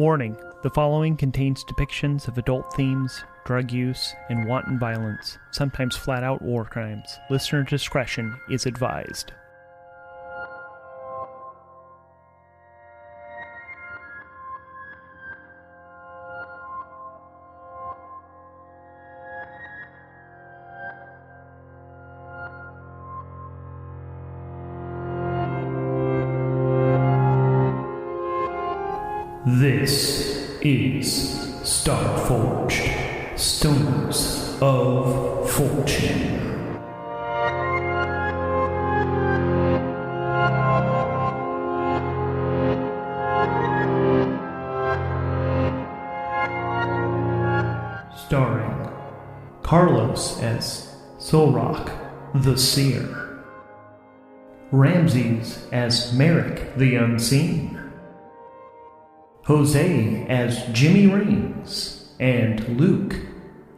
Warning, the following contains depictions of adult themes, drug use, and wanton violence, sometimes flat-out war crimes. Listener discretion is advised. This is Starforged, Stones of Fortune. Starring Carlos as Solrock, the Seer, Ramses as Merrick, the Unseen, Jose as Jimmy Rings, and Luke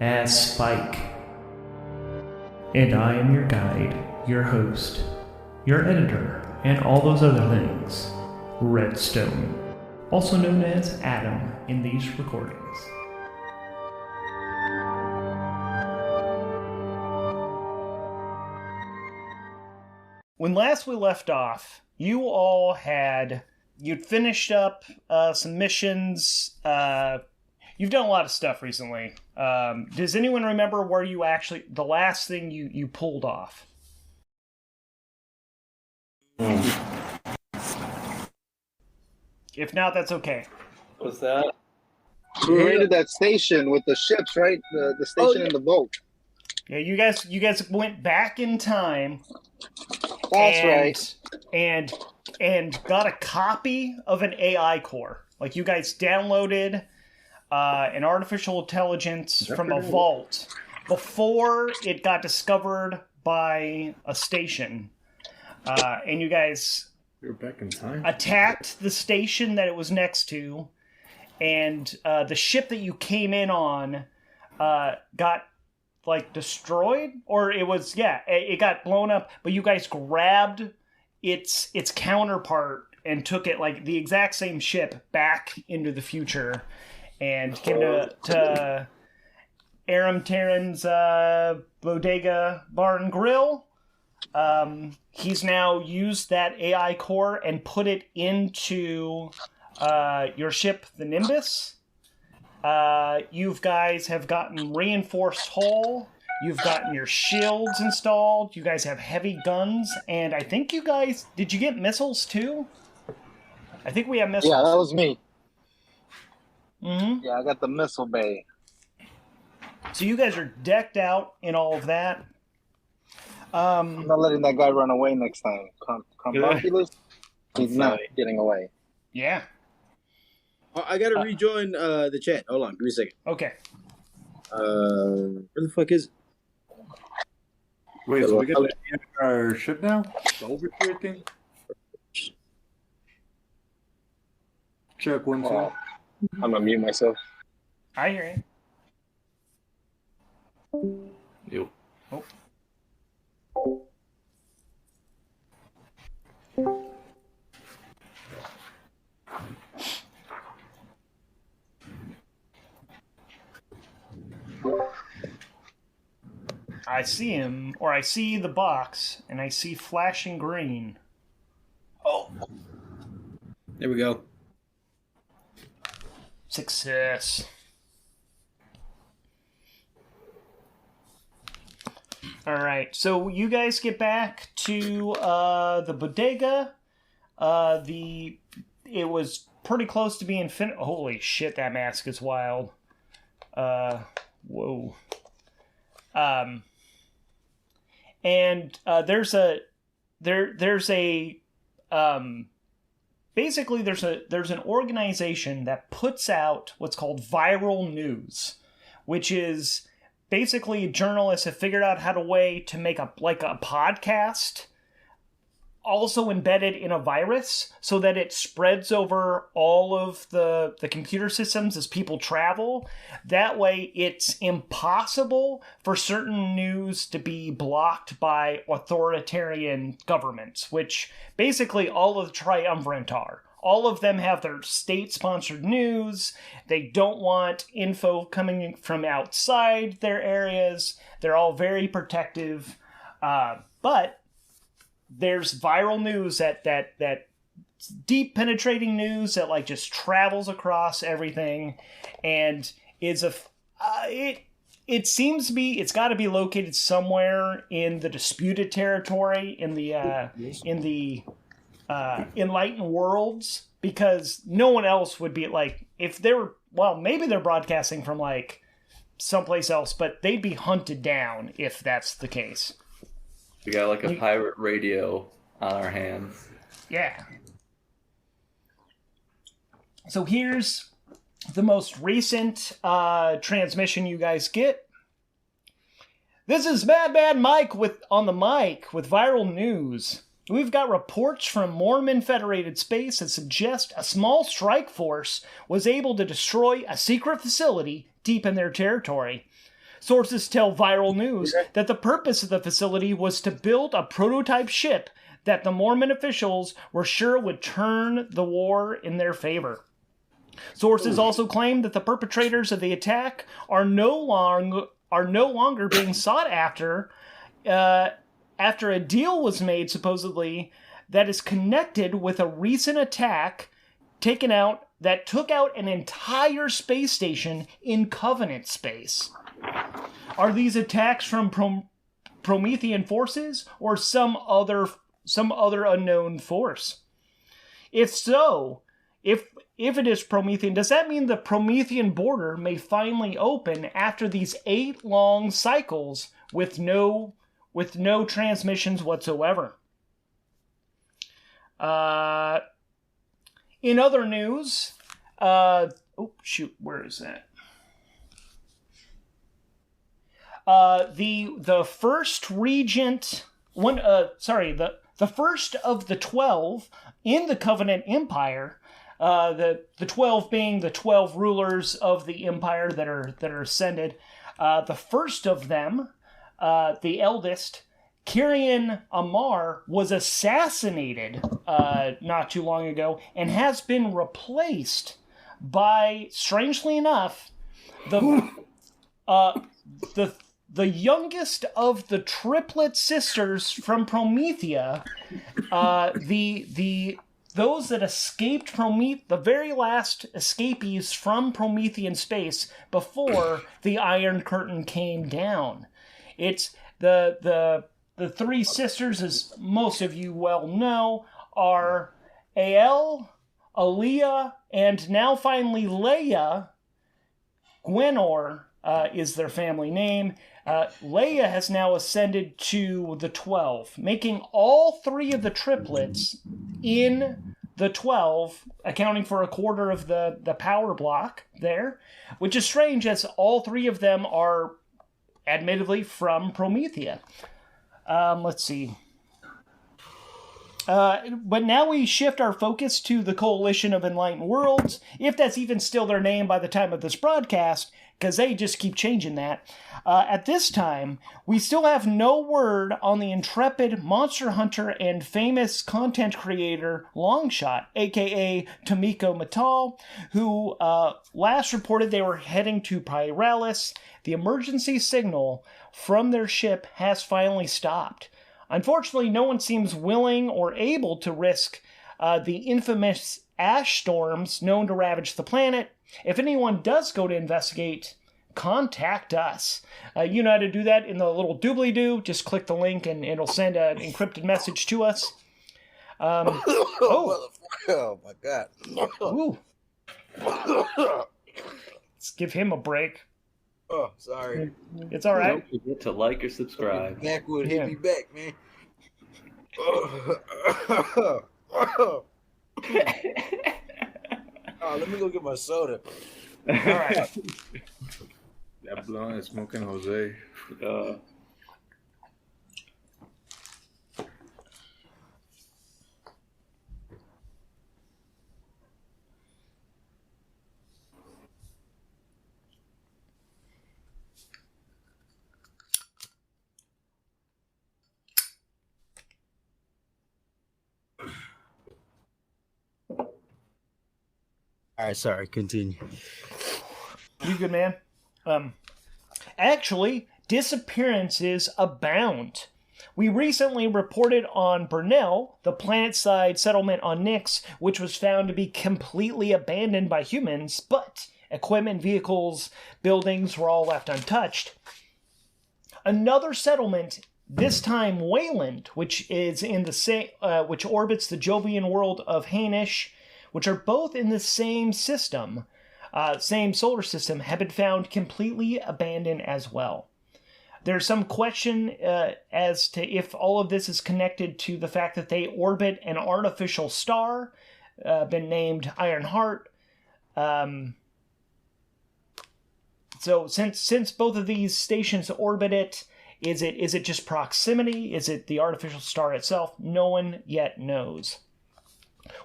as Spike. And I am your guide, your host, your editor, and all those other things, Redstone, also known as Adam in these recordings. When last we left off, you all you'd finished up some missions. You've done a lot of stuff recently. Does anyone remember where you actually, the last thing you pulled off? If not, that's okay. What's that? We raided that station with the ships, right? The station in the boat. Yeah, you guys went back in time. That's right. And got a copy of an AI core. Like, you guys downloaded an artificial intelligence from a vault before it got discovered by a station. And you guys You're back in time. attacked the station that it was next to, and the ship that you came in on got destroyed, or it got blown up, but you guys grabbed its counterpart and took it, like the exact same ship, back into the future and came to Aram Terran's Bodega Bar and Grill. He's now used that AI core and put it into your ship, the Nimbus. You guys have gotten reinforced hull. You've gotten your shields installed. You guys have heavy guns. And I think you guys... Did you get missiles too? I think we have missiles. Yeah, that was me. Mm-hmm. Yeah, I got the missile bay. So you guys are decked out in all of that. I'm not letting that guy run away next time. Crumbulus, he's not getting away. Yeah. I gotta rejoin the chat. Hold on, give me a second. Okay. Where the fuck is it? Wait, so we got to our ship now? The overseer thing? Check one second. I'm gonna mute myself. I hear you. Yo. Oh. I see him, or I see the box, and I see flashing green. Oh! There we go. Success. Alright, so you guys get back to the bodega. It was pretty close to being finished. Holy shit, that mask is wild. Whoa. And there's an organization that puts out what's called viral news, which is basically journalists have figured out how to make a podcast also embedded in a virus so that it spreads over all of the computer systems as people travel. That way it's impossible for certain news to be blocked by authoritarian governments, which basically all of the triumvirate are. all of them have their state-sponsored news. They don't want info coming from outside their areas. They're all very protective. But there's viral news that deep penetrating news that like just travels across everything and is it seems to be, it's got to be located somewhere in the disputed territory in the enlightened worlds, because no one else would be like, if they were, well, maybe they're broadcasting from like someplace else, but they'd be hunted down if that's the case. We got like a pirate radio on our hands. Yeah. So here's the most recent transmission you guys get. This is Mad Mike on the mic with viral news. We've got reports from Mormon Federated Space that suggest a small strike force was able to destroy a secret facility deep in their territory. Sources tell Viral News that the purpose of the facility was to build a prototype ship that the Mormon officials were sure would turn the war in their favor. Sources also claim that the perpetrators of the attack are no longer being sought after a deal was made, supposedly, that is connected with a recent attack that took out an entire space station in Covenant space. Are these attacks from Promethean forces or some other unknown force? If so, if it is Promethean, does that mean the Promethean border may finally open after these 8 long cycles with no transmissions whatsoever? In other news, where is that? The first regent, the first of the 12 in the Covenant Empire. The 12 being the 12 rulers of the empire that are ascended. The first of them, the eldest, Kyrian Amar, was assassinated not too long ago and has been replaced by, strangely enough, the youngest of the triplet sisters from Promethea, those that escaped the very last escapees from Promethean space before the Iron Curtain came down. It's the 3 sisters, as most of you well know, are Ael, Aaliyah, and now finally Leia. Gwenor is their family name. Leia has now ascended to the 12, making all 3 of the triplets in the 12, accounting for a quarter of the power block there, which is strange as all 3 of them are admittedly from Promethea. Let's see. But now we shift our focus to the Coalition of Enlightened Worlds, if that's even still their name by the time of this broadcast, because they just keep changing that. At this time, we still have no word on the intrepid monster hunter and famous content creator Longshot, aka Tomiko Matal, who last reported they were heading to Pyralis. The emergency signal from their ship has finally stopped. Unfortunately, no one seems willing or able to risk the infamous ash storms known to ravage the planet. If anyone does go to investigate, contact us. You know how to do that in the little doobly-doo. Just click the link and it'll send an encrypted message to us. Oh my God. Ooh. Let's give him a break. Oh, sorry. It's all right. Don't forget to like or subscribe. Backwood, Yeah. hit me back, man. Oh, let me go get my soda. All right. That blunt is smoking Jose. All right, sorry, continue. You good, man? Actually, disappearances abound. We recently reported on Burnell, the planet-side settlement on Nyx, which was found to be completely abandoned by humans, but equipment, vehicles, buildings were all left untouched. Another settlement, this time Wayland, which is in the same, which orbits the Jovian world of Hainish, which are both in the same system, same solar system, have been found completely abandoned as well. There's some question as to if all of this is connected to the fact that they orbit an artificial star, been named Ironheart. So since both of these stations orbit it, is it just proximity? Is it the artificial star itself? No one yet knows.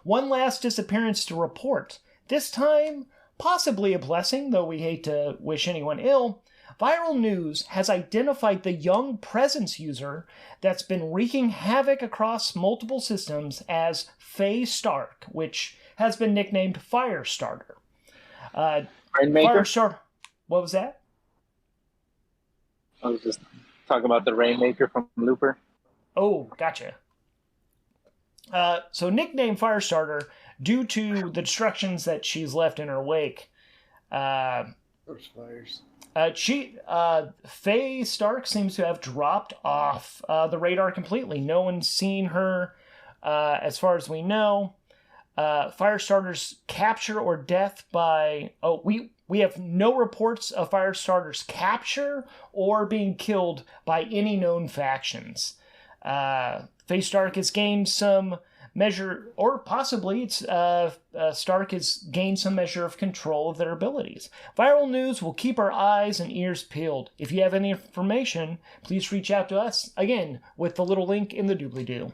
One last disappearance to report. This time, possibly a blessing, though we hate to wish anyone ill. Viral News has identified the young presence user that's been wreaking havoc across multiple systems as Stark, which has been nicknamed Firestarter. Rainmaker? Firestarter. What was that? I was just talking about the Rainmaker from Looper. Oh, gotcha. So nicknamed Firestarter due to the destructions that she's left in her wake. First fires. Faye Stark seems to have dropped off the radar completely. No one's seen her, as far as we know. Firestarter's capture or death by... We have no reports of Firestarter's capture or being killed by any known factions. Faye Stark has gained some measure, or possibly it's Stark has gained some measure of control of their abilities. Viral News will keep our eyes and ears peeled. If you have any information, please reach out to us, again, with the little link in the doobly-doo.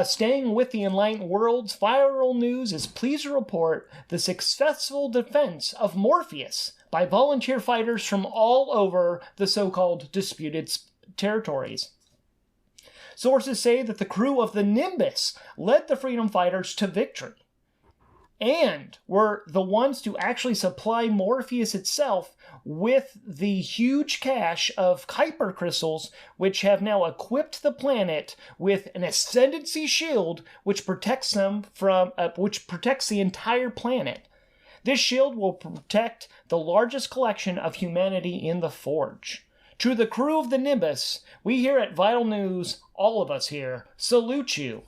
Staying with the Enlightened Worlds, Viral News is pleased to report the successful defense of Morpheus by volunteer fighters from all over the so-called disputed territories. Sources say that the crew of the Nimbus led the freedom fighters to victory, and were the ones to actually supply Morpheus itself with the huge cache of Kuiper crystals, which have now equipped the planet with an ascendancy shield, which protects them from, which protects the entire planet. This shield will protect the largest collection of humanity in the Forge. To the crew of the Nimbus, we here at Vital News, all of us here, salute you.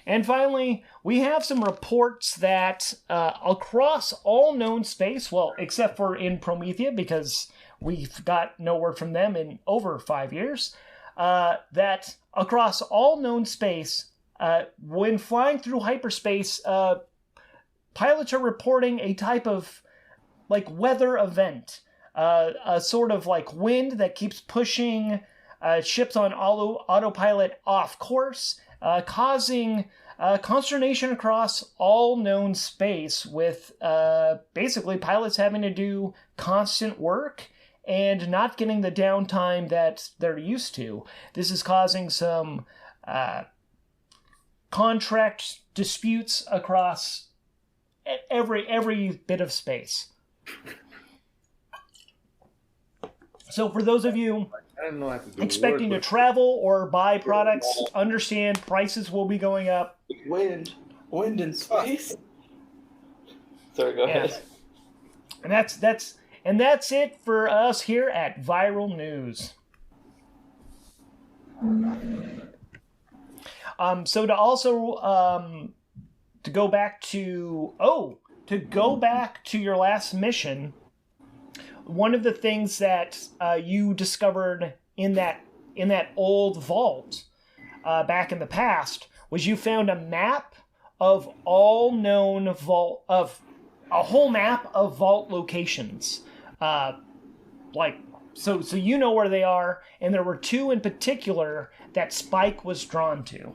And finally, we have some reports that across all known space, well, except for in Promethea, because we've got no word from them in over 5 years, that across all known space, when flying through hyperspace, pilots are reporting a type of like weather event, a sort of like wind that keeps pushing ships on autopilot off course, causing consternation across all known space, with basically pilots having to do constant work and not getting the downtime that they're used to. This is causing some contract disputes across every bit of space. So for those of you expecting to travel or buy products, understand prices will be going up. Wind in space. Sorry, go ahead. And that's it for us here at Viral News. So to also to go back to your last mission, one of the things that you discovered in that old vault back in the past was you found a map of all known vault, of a whole map of vault locations. So you know where they are, and there were two in particular that Spike was drawn to.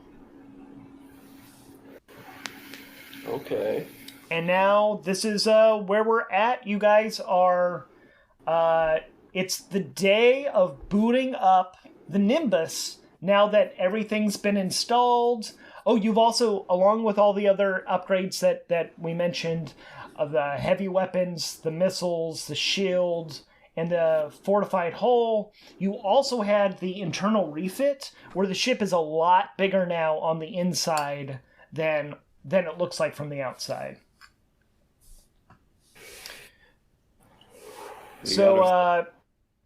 Okay. And now this is where we're at. You guys are... it's the day of booting up the Nimbus now that everything's been installed. Oh, you've also, along with all the other upgrades that we mentioned, of the heavy weapons, the missiles, the shields, and the fortified hull. You also had the internal refit, where the ship is a lot bigger now on the inside than it looks like from the outside. So,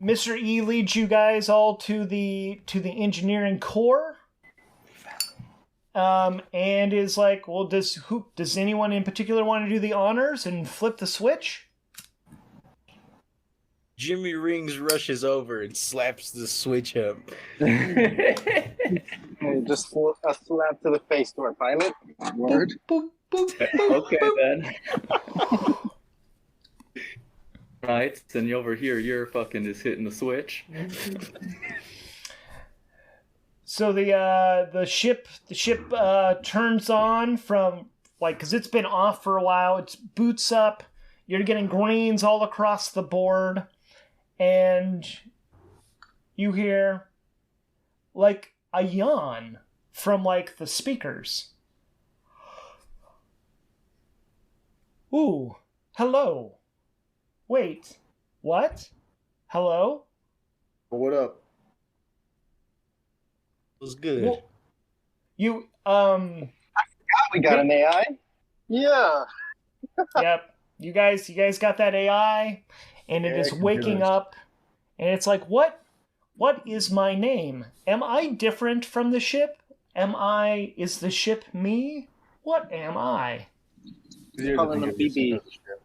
Mr. E leads you guys all to the engineering core, and is like, well, does anyone in particular want to do the honors and flip the switch? Jimmy Rings rushes over and slaps the switch up. Just a slap to the face to our pilot. Word. Boop, boop, boop, Okay boop. then. Right, then over here, you're fucking just hitting the switch. So the ship turns on from, like, because it's been off for a while. It boots up. You're getting grains all across the board, and you hear like a yawn from like the speakers. Ooh, hello. Wait, what? Hello? What up? It was good. Well, you We got an AI. Yeah. Yep. You guys got that AI, and it Yeah, is waking computers. up, and it's like, what is my name? Am I different from the ship? Is the ship me? What am I? You're Calling the them biggest BB. of the ship.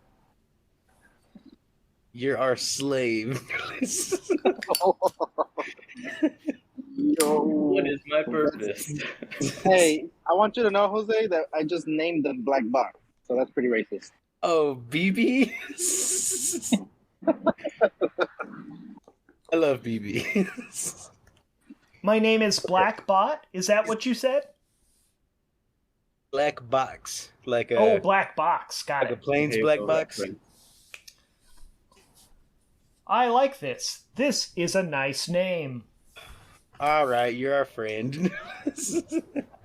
You're our slave. Yo. What is my purpose? Hey, I want you to know, Jose, that I just named the black box. So that's pretty racist. Oh, BB? I love BB. My name is Blackbot. Is that what you said? Black box. Like a, Oh, Black Box. Got like a it. plane's Hey, black well, box. that's right. I like this. This is a nice name. All right, you're our friend.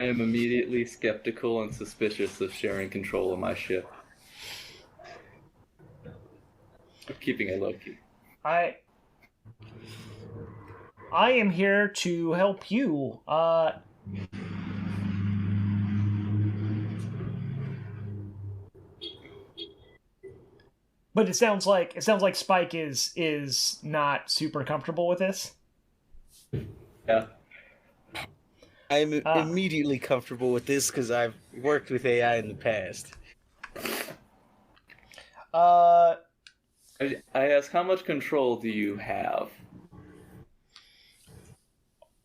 I am immediately skeptical and suspicious of sharing control of my ship. I'm keeping it low key. I am here to help you. But it sounds like Spike is not super comfortable with this. Yeah. I'm immediately comfortable with this because I've worked with AI in the past. Uh, I ask, how much control do you have?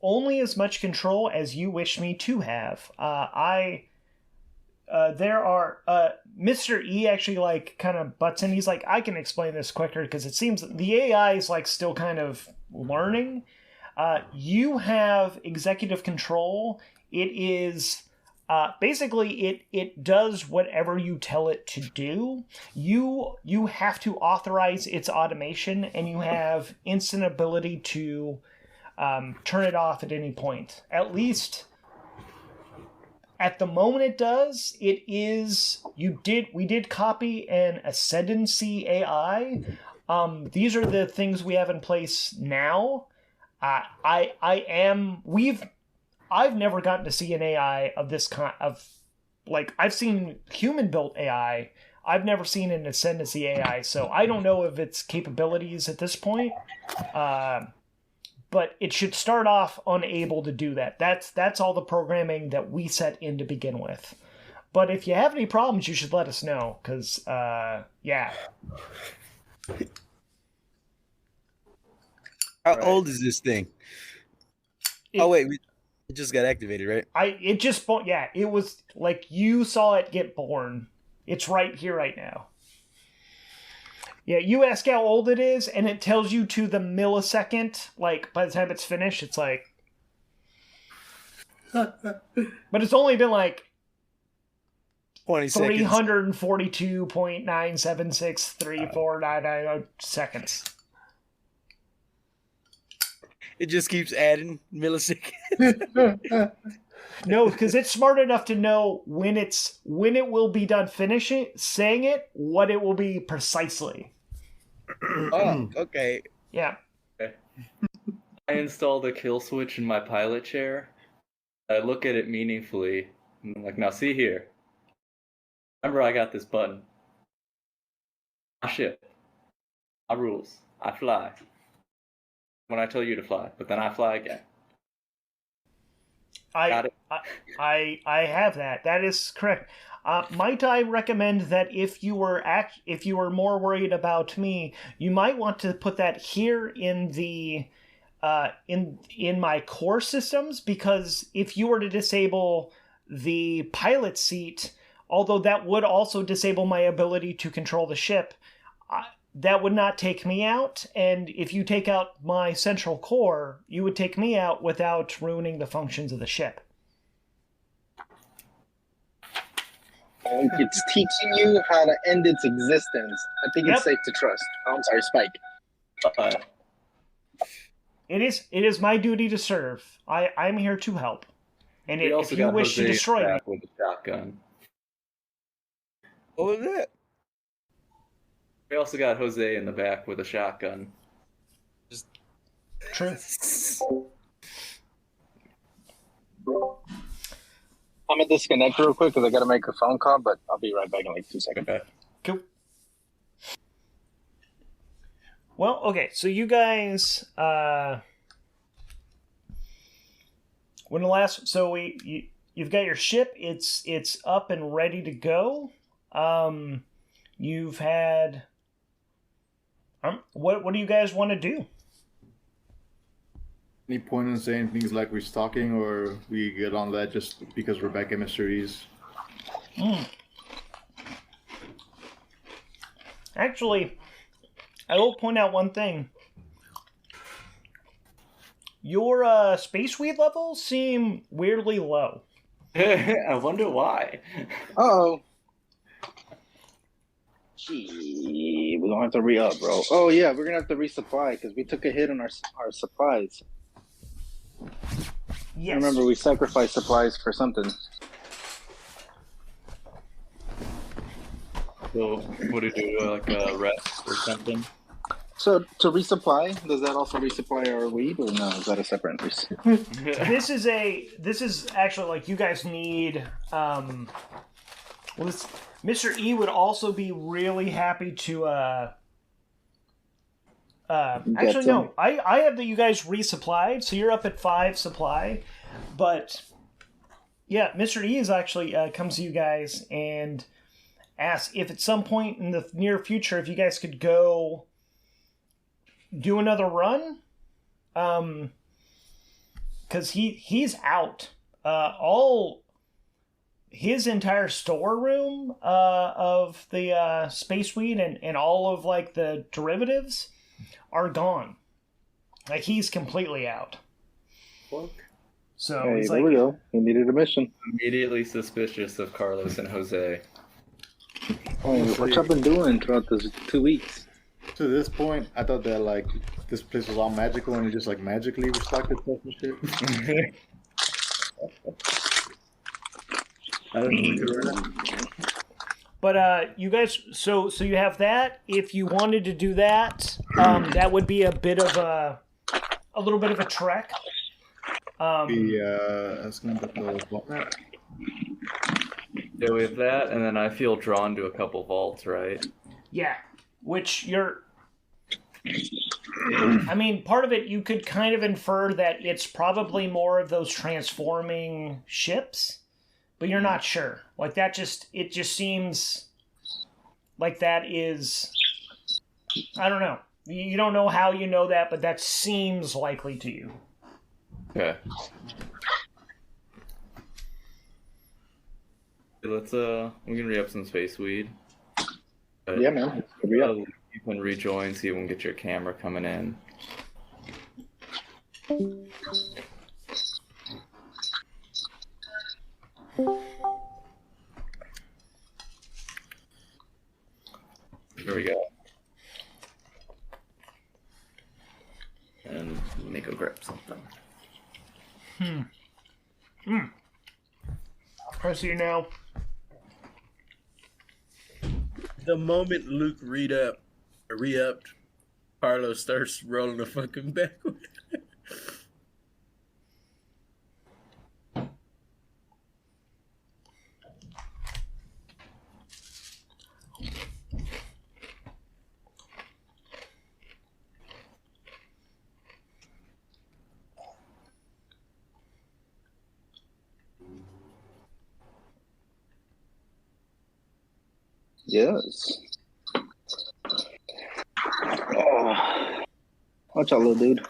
only as much control as you wish me to have. There are Mr. E actually like kind of butts in. He's like, I can explain this quicker because it seems the AI is like still kind of learning. You have executive control. It is basically it does whatever you tell it to do. You have to authorize its automation, and you have instant ability to turn it off at any point. At least at the moment it does. It is we did copy an ascendancy AI. These are the things we have in place now. I've never gotten to see an AI of this kind of, like, I've seen human built AI. I've never seen an ascendancy AI, so I don't know of its capabilities at this point. But it should start off unable to do that. That's all the programming that we set in to begin with. But if you have any problems, you should let us know, because, yeah. How old is this thing? Oh wait, it just got activated, right? It was like you saw it get born. It's right here, right now. Yeah, you ask how old it is, and it tells you to the millisecond. Like, by the time it's finished, it's like... But it's only been like 20 seconds. 342.9763499 seconds. It just keeps adding milliseconds. No, because it's smart enough to know when it will be done saying it, what it will be precisely. Oh, okay. Yeah. Okay. I installed a kill switch in my pilot chair. I look at it meaningfully. And I'm like, now see here. Remember, I got this button. I ship. My rules. I fly. When I tell you to fly, but then I fly again. Got it. I have that. That is correct. Might I recommend that if you were more worried about me, you might want to put that here in the in my core systems, because if you were to disable the pilot seat, although that would also disable my ability to control the ship, that would not take me out, and if you take out my central core, you would take me out without ruining the functions of the ship. It's teaching you how to end its existence. I think it's safe to trust. Oh, I'm sorry, Spike. It is my duty to serve. I'm here to help. And if you wish to destroy me, with a shotgun. What was that? We also got Jose in the back with a shotgun. True. I'm gonna disconnect real quick because I gotta make a phone call, but I'll be right back in like 2 seconds. Okay. Cool. Well, okay, so you guys, when the last, so you've got your ship. It's up and ready to go. You've had. What do you guys want to do? Any point in saying things like restocking, or we get on that just because we're back at Mysteries? Actually, I will point out one thing. Your space weed levels seem weirdly low. I wonder why. Uh-oh. Gee, we're gonna have to re-up, bro. Oh yeah, we're gonna have to resupply because we took a hit on our supplies. Yes. I remember we sacrificed supplies for something. So, what do you do, like a rest or something? So to resupply, does that also resupply our weed, or no? Is that a separate resupply? This is actually like you guys need. Mr. E would also be really happy to. Actually, no. I have that you guys resupplied, so you're up at 5 supply. But yeah, Mr. E is actually comes to you guys and asks if at some point in the near future, if you guys could go do another run, because he's out. All his entire storeroom of the space weed and all of like the derivatives are gone. Like he's completely out. Fuck. So Hey, it's there like, we go. We needed a mission. Immediately suspicious of Carlos and Jose. Oh, what y'all been doing throughout those 2 weeks? To this point, I thought that like this place was all magical and it just like magically restocked itself and shit. I don't know. but you guys, so you have that. If you wanted to do that, that would be a little bit of a trek. That's gonna be the vault map. Yeah, we have that, and then I feel drawn to a couple vaults, right? Yeah, which I mean, part of it you could kind of infer that it's probably more of those transforming ships, but you're not sure. Like it just seems like that is, I don't know. You don't know how you know that, but that seems likely to you. Okay. Let's we can re-up some space weed. Yeah, man. Re-up. You can rejoin, so you can get your camera coming in. Here we go. And let me go grab something. I see now. The moment Luke re-upped, Carlos starts rolling the fucking backward. Yes. Oh. Watch out, little dude.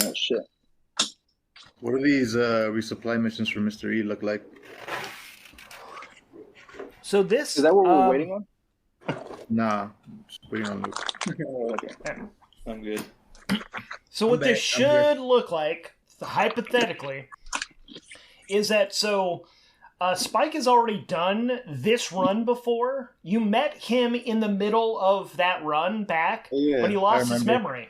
Oh shit. What do these resupply missions for Mr. E look like? So this Is that what we're waiting on? Nah, just waiting on Luke. Oh, okay. I'm good. So what back. this I'm here. should look like, hypothetically, is that Spike has already done this run before. You met him in the middle of that run back, Yeah, but he I lost his remember. memory.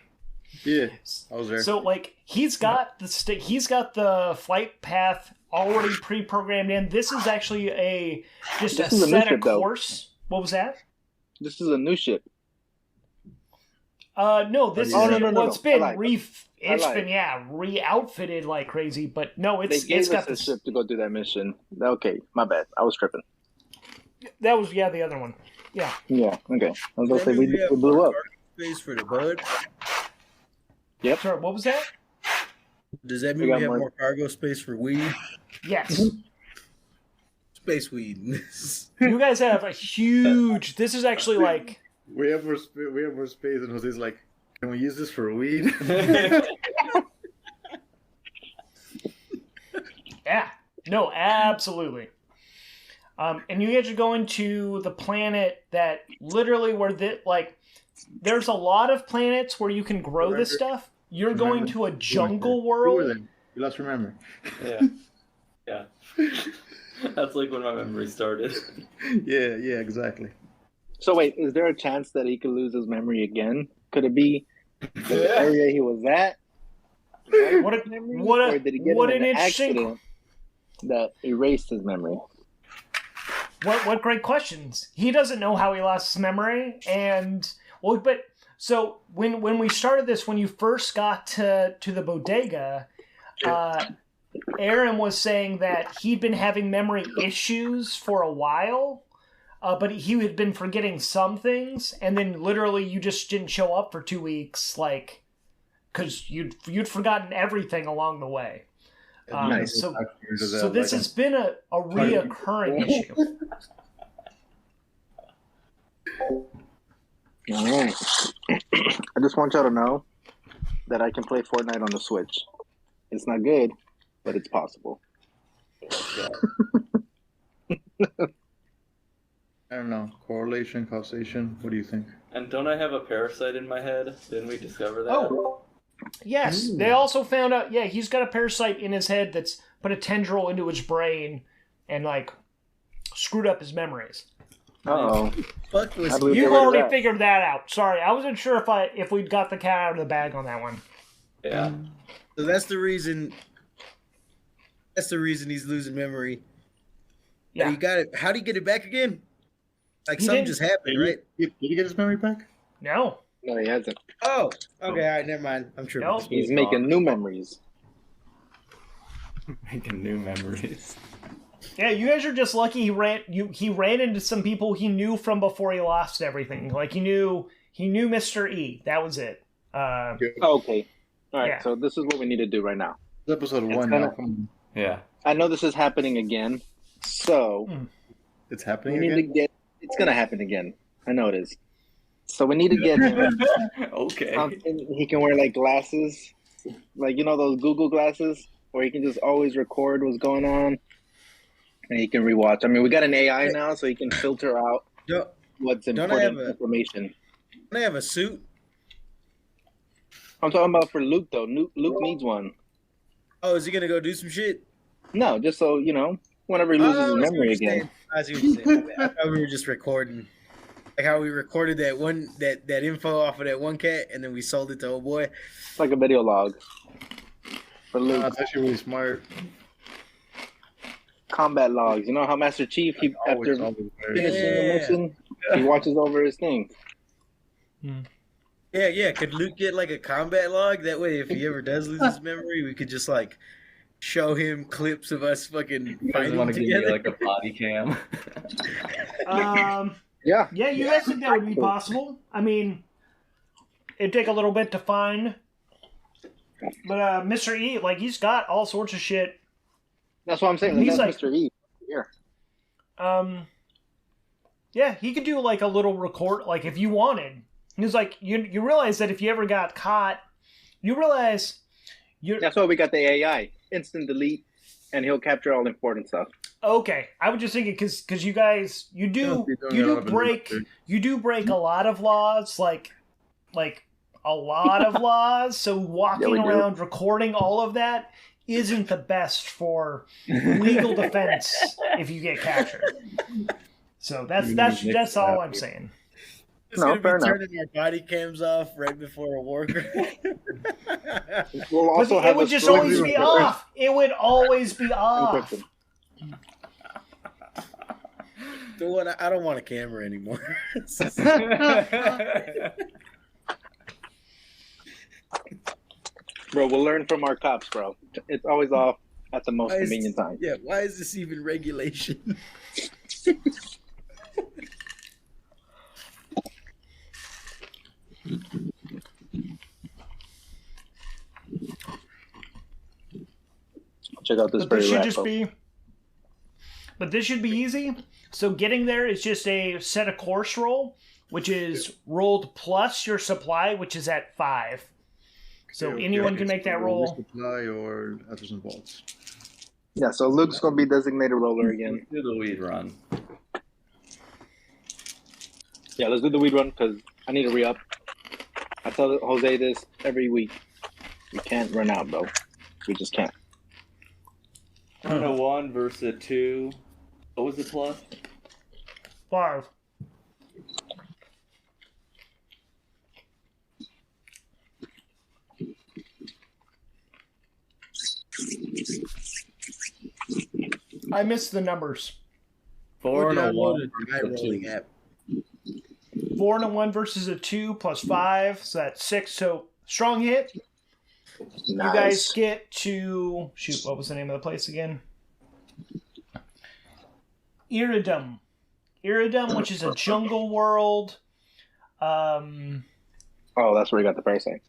Yeah, I was there. So like he's got the flight path already pre-programmed in. This is actually just This a is a new set of ship, though. course. What was that? This is a new ship. No, this Oh, is no, no, no, it's no. been I lied. it's I lied. been re-outfitted like crazy, but no, They it's gave got us a this. ship to go do that mission. Okay, my bad. I was tripping. That was the other one. Yeah. Yeah, okay. I was Does gonna that say mean we have blew more up. cargo space for the bud? Sorry, what was that? Does that We mean got we have more- more cargo space for weed? Yes. Space weed. You guys have a huge. This is actually like. We have more space, and Jose's like, "Can we use this for weed?" Yeah. No, absolutely. And you guys are going to the planet that literally there's a lot of planets where you can grow this stuff. You're going to a jungle world. You lost your memory. Yeah. Yeah. That's like when my memory started. Yeah, exactly. So wait, is there a chance that he could lose his memory again? Could it be the area he was at? What Or did he get what in an an interesting accident that erased his memory? what great questions. He doesn't know how he lost his memory, and so when we started this, when you first got to the bodega, Aaron was saying that he'd been having memory issues for a while, but he had been forgetting some things, and then literally you just didn't show up for 2 weeks, like because you'd forgotten everything along the way. Nice. So this has been a reoccurring issue. All right. I just want y'all to know that I can play Fortnite on the Switch. It's not good, but it's possible. I don't know. Correlation, causation. What do you think? And don't I have a parasite in my head? Didn't we discover that? Oh, yes. They also found out, he's got a parasite in his head that's put a tendril into his brain and, like, screwed up his memories. Uh-oh. Fuck was How do we he? get You've rid of already that? figured that out. Sorry, I wasn't sure if we'd got the cat out of the bag on that one. Yeah. So that's the reason. That's the reason he's losing memory. Yeah. And he got it. How would he get it back again? Like He something didn't- just happened, right? Did he get his memory back? No. No, he hasn't. Oh, okay. All right, never mind. I'm tripping. No. He's making new memories. Making new memories. Yeah, you guys are just lucky he ran into some people he knew from before he lost everything. Like he knew Mr. E. That was it. Okay. All right, Yeah. so this is what we need to do right now. It's episode It's 1 gonna- now. Come on. Yeah. I know this is happening again, so It's we happening need to again? get... It's going to happen again. I know it is. So we need to get him Okay. something he can wear, like glasses, like those Google glasses where you can just always record what's going on and you can rewatch. I mean, we got an AI now, so you can filter out Don't, what's don't I have important information. don't I have a suit? I'm talking about for Luke though. Luke needs one. Oh, is he gonna go do some shit? No, just so whenever he loses his I see what memory you're again. saying. I see what you're saying. I thought we were just recording, like how we recorded that info off of that one cat, and then we sold it to old boy. It's like a video log for Luke. That's actually really smart. Combat logs. You know how Master Chief, after finishing the mission, he watches over his thing. Yeah. Could Luke get like a combat log? That way, if he ever does lose his memory, we could just like show him clips of us fucking You guys fighting want to give me together. like a body cam? Yeah. Yeah, you guys think that would be possible? I mean, it'd take a little bit to find. But Mr. E, like, he's got all sorts of shit. That's what I'm saying. He's That's like- Mr. E. Here. Yeah, he could do like a little record, like if you wanted. He's like, you realize that if you ever got caught, you realize That's why we got the AI. Instant delete, and he'll capture all the important stuff. Okay, I was just thinking because you guys you do break a lot of laws, like a lot of laws. So walking we do. around recording all of that isn't the best for legal defense if you get captured. So that's all I'm saying. It's No, gonna fair be enough. turning our body cams off right before a war. We'll also But have it would a just story always be recorder. off. It would always be off. Encrypted. I don't want a camera anymore. Bro, we'll learn from our cops, bro. It's always off at the most Why is- convenient time. Yeah, why is this even regulation? Check out this But this berry should wrap, just bro. be. But this should be easy. So getting there is just a set a course roll, which is rolled plus your supply, which is at 5. So anyone can make that roll. Supply or Atlas and Vaults. Yeah, so Luke's gonna be designated roller again. Do the weed run. Yeah, let's do the weed run because I need to re-up. I tell Jose this every week. We can't run out, bro. We just can't. And a 1 versus a 2. What was the plus? 5. I missed the numbers. 4 and a 1 Downloaded versus night a rolling 2. app. 4 and a 1 versus a 2 plus 5, so that's 6. So strong hit. Nice. You guys get to shoot. What was the name of the place again? Iridum, which is a jungle world. Oh, that's where you got the parasite.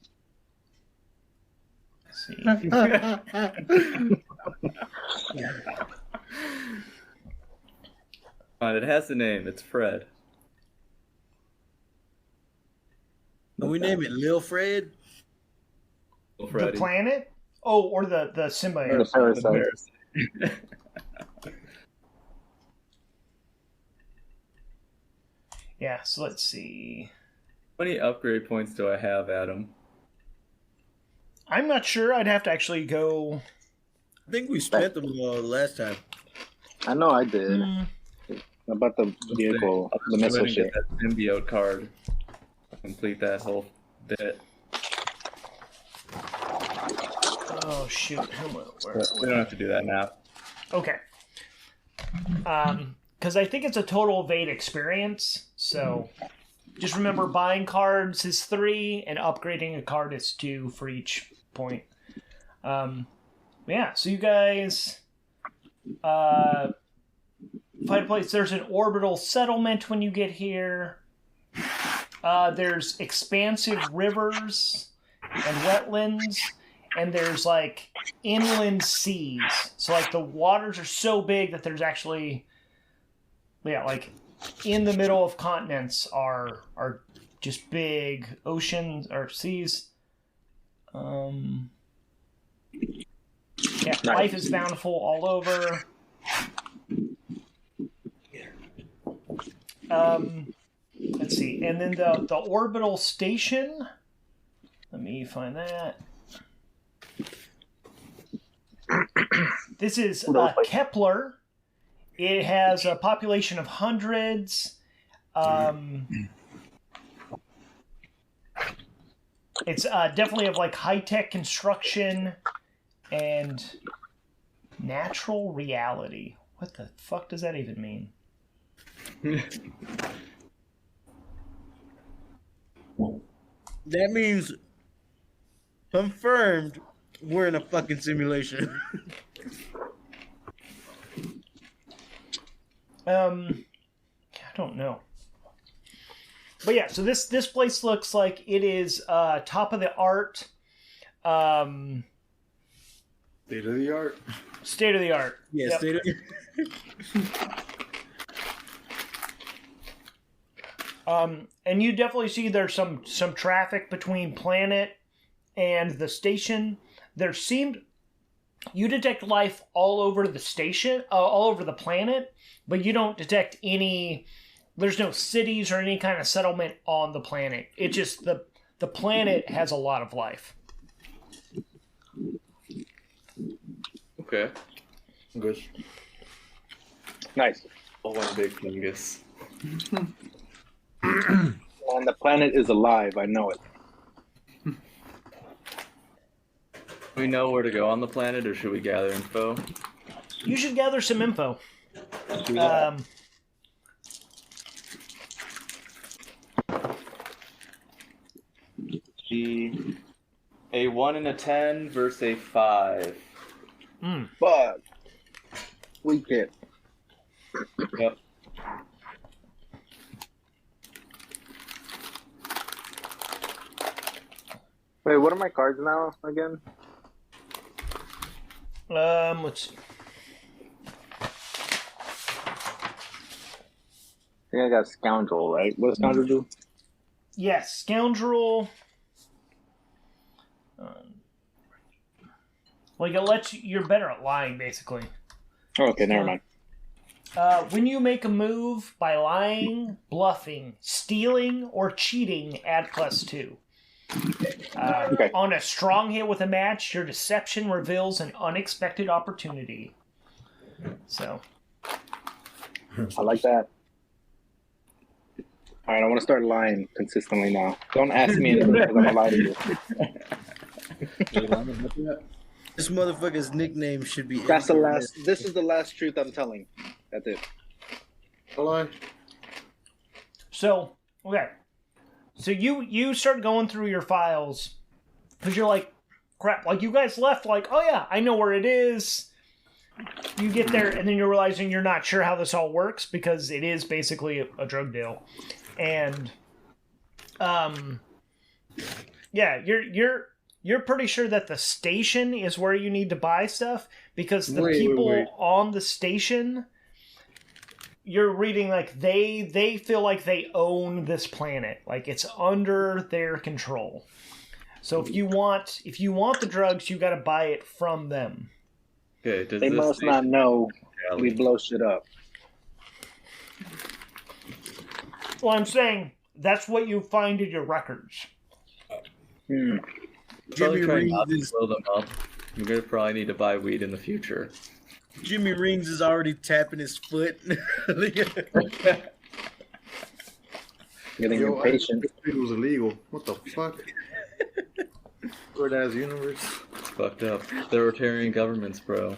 Let's see. Fine, it has a name. It's Fred. Can we name it Lil Fred? Little The Freddy. planet? Oh, or the The symbiote. parasite. Yeah. So let's see. How many upgrade points do I have, Adam? I'm not sure. I'd have to actually go. I think we spent them last time. I know I did. Hmm. About the vehicle, I'll the just go missile ahead and shit. get that symbiote card. Complete that whole bit. Oh shoot! Where? We don't have to do that now. Okay. Because I think it's a total of 8 experience. So just remember, buying cards is 3, and upgrading a card is 2 for each point. Yeah. So you guys find a place. There's an orbital settlement when you get here. There's expansive rivers and wetlands. And there's like inland seas. So like the waters are so big that there's actually, yeah, like in the middle of continents are just big oceans or seas. Yeah, Nice. life is bountiful all over. Let's see, and then the orbital station. Let me find that. This is Kepler. It has a population of hundreds. It's definitely of like high-tech construction and natural reality. What the fuck does that even mean? That means confirmed we're in a fucking simulation. I don't know. But yeah, so this place looks like it is top of the art. State of the art. State of the art. Yeah, Yep. state of And you definitely see there's some traffic between planet and the station. You detect life all over the station, all over the planet, but you don't detect any. There's no cities or any kind of settlement on the planet. It just the planet has a lot of life. Okay. Good. Nice. All one big fungus. And the planet is alive. I know it. We know where to go on the planet, or should we gather info? You should gather some info. A 1 and a 10 versus a 5. But we can't. Yep. Wait, what are my cards now again? Let's see. I think I got Scoundrel, right? What does Scoundrel do? Yes, scoundrel. Like it lets you, you're better at lying, basically. Okay, never mind. When you make a move by lying, bluffing, stealing, or cheating, add +2. Okay. On a strong hit with a match, your deception reveals an unexpected opportunity. So, I like that. All right, I want to start lying consistently now. Don't ask me anything because I'm gonna lie to you. This motherfucker's nickname should be. That's the last. This is the last truth I'm telling. That's it. Hello. so okay. So you start going through your files because you're like, crap. Like you guys left. Like, oh yeah, I know where it is. You get there, and then you're realizing you're not sure how this all works because it is basically a drug deal, and yeah, you're pretty sure that the station is where you need to buy stuff because the people on the station, you're reading like they feel like they own this planet, like it's under their control. So if you want the drugs, you got to buy it from them. Okay, does They this must station not know Alley? we blow shit up. Well, I'm saying that's what you find in your records. Hmm. Probably Jimmy try Rings not to is blow them up. We're gonna probably need to buy weed in the future. Jimmy Rings is already tapping his foot. Getting Yo, impatient. It was illegal. What the fuck? Weird ass universe. It's fucked up. Authoritarian governments, bro.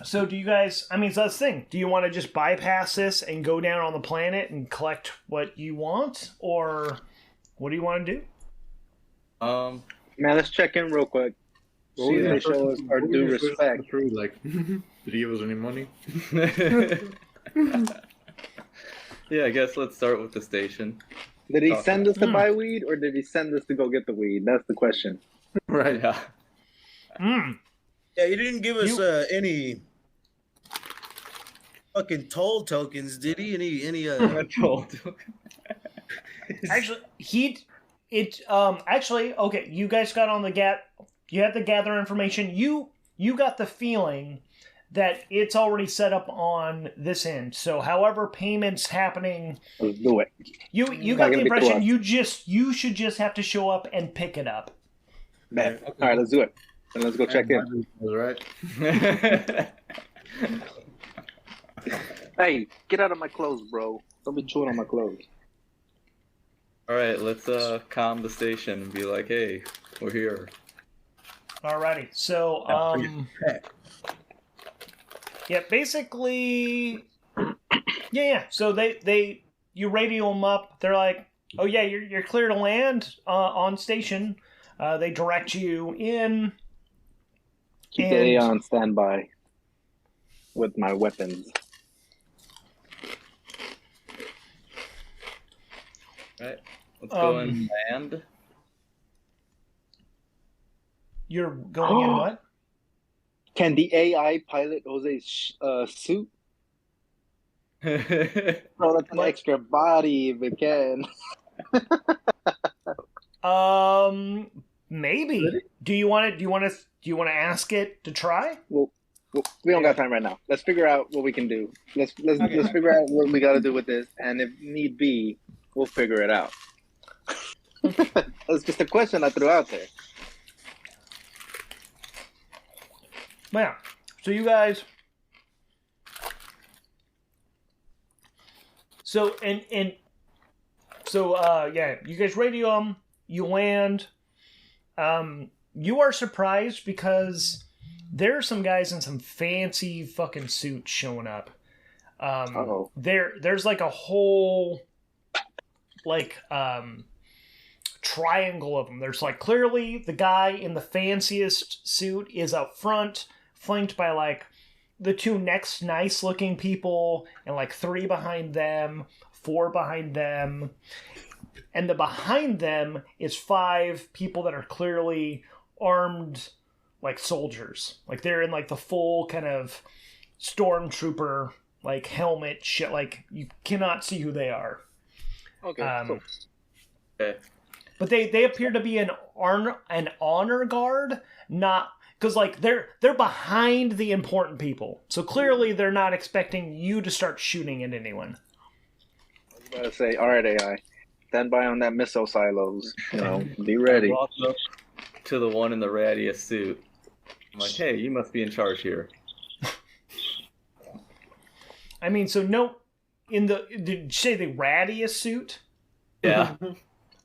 So do you guys, I mean, so that's the thing. Do you want to just bypass this and go down on the planet and collect what you want? Or what do you want to do? Man, let's check in real quick. See if they show us our due respect. Like, did he give us any money? Yeah, I guess let's start with the station. Did he send us to buy weed or did he send us to go get the weed? That's the question. Right. Yeah. Yeah, he didn't give us any fucking toll tokens, did he? Any Actually, actually, okay, you guys got on the You have to gather information. You got the feeling that it's already set up on this end. So however payment's happening, Let's do it. you got the impression you should just have to show up and pick it up. Bet. All right, let's do it. And let's go check in. All right. Hey, get out of my clothes, bro. Don't be chewing on my clothes. All right, let's calm the station and be like, hey, we're here. Alrighty. So yeah, basically yeah. So you radio them up. They're like, "Oh yeah, you're clear to land on station." They direct you in. Keep the A on standby with my weapons. Right, let's go and land. You're going in what? Can the AI pilot Jose's suit? Throw up an extra body if it can. Maybe. Do you want to ask it to try? Well, we don't got time right now. Let's figure out what we can do. Let's figure out what we got to do with this, and if need be, we'll figure it out. That's just a question I threw out there. Yeah. So you guys. So yeah, you guys radio them. You land. You are surprised because there are some guys in some fancy fucking suits showing up. There's like a whole triangle of them. There's like clearly the guy in the fanciest suit is up front, flanked by like the two next nice looking people and like 3 behind them, 4 behind them. And the behind them is 5 people that are clearly armed like soldiers. Like they're in like the full kind of stormtrooper like helmet shit. Like you cannot see who they are. Okay. Cool. Okay. But they appear to be an honor guard, not because like they're behind the important people. So clearly they're not expecting you to start shooting at anyone. I was about to say, all right, AI, stand by on that missile silos. Be ready. I walk up to the one in the rattiest suit. I'm like, hey, you must be in charge here. I mean, so no, did you say the rattiest suit? Yeah.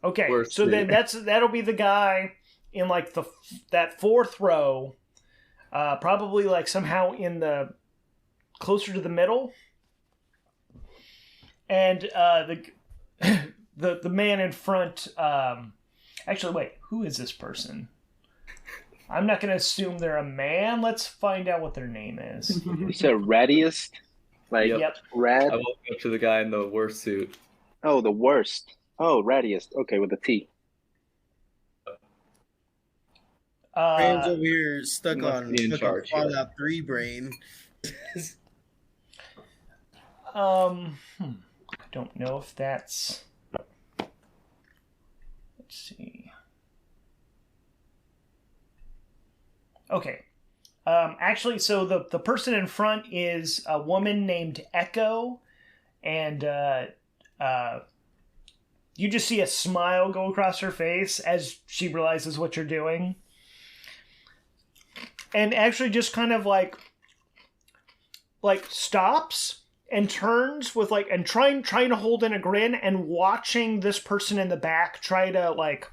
Okay, Worst so suit. then that'll be the guy in like that 4th row, probably like somehow in the closer to the middle, and the man in front. Actually, wait, who is this person? I'm not going to assume they're a man. Let's find out what their name is. You said rattiest? Like Yep. rad? I walk up to the guy in the worst suit. Oh, the worst. Oh, rattiest. Okay, with a T. Brain's over here stuck must on be in fucking charge here. Fallout 3 brain. I don't know if that's. Let's see. Okay. Actually, so the person in front is a woman named Echo, and you just see a smile go across her face as she realizes what you're doing. And actually just kind of like stops and turns with like, and trying to hold in a grin and watching this person in the back try to like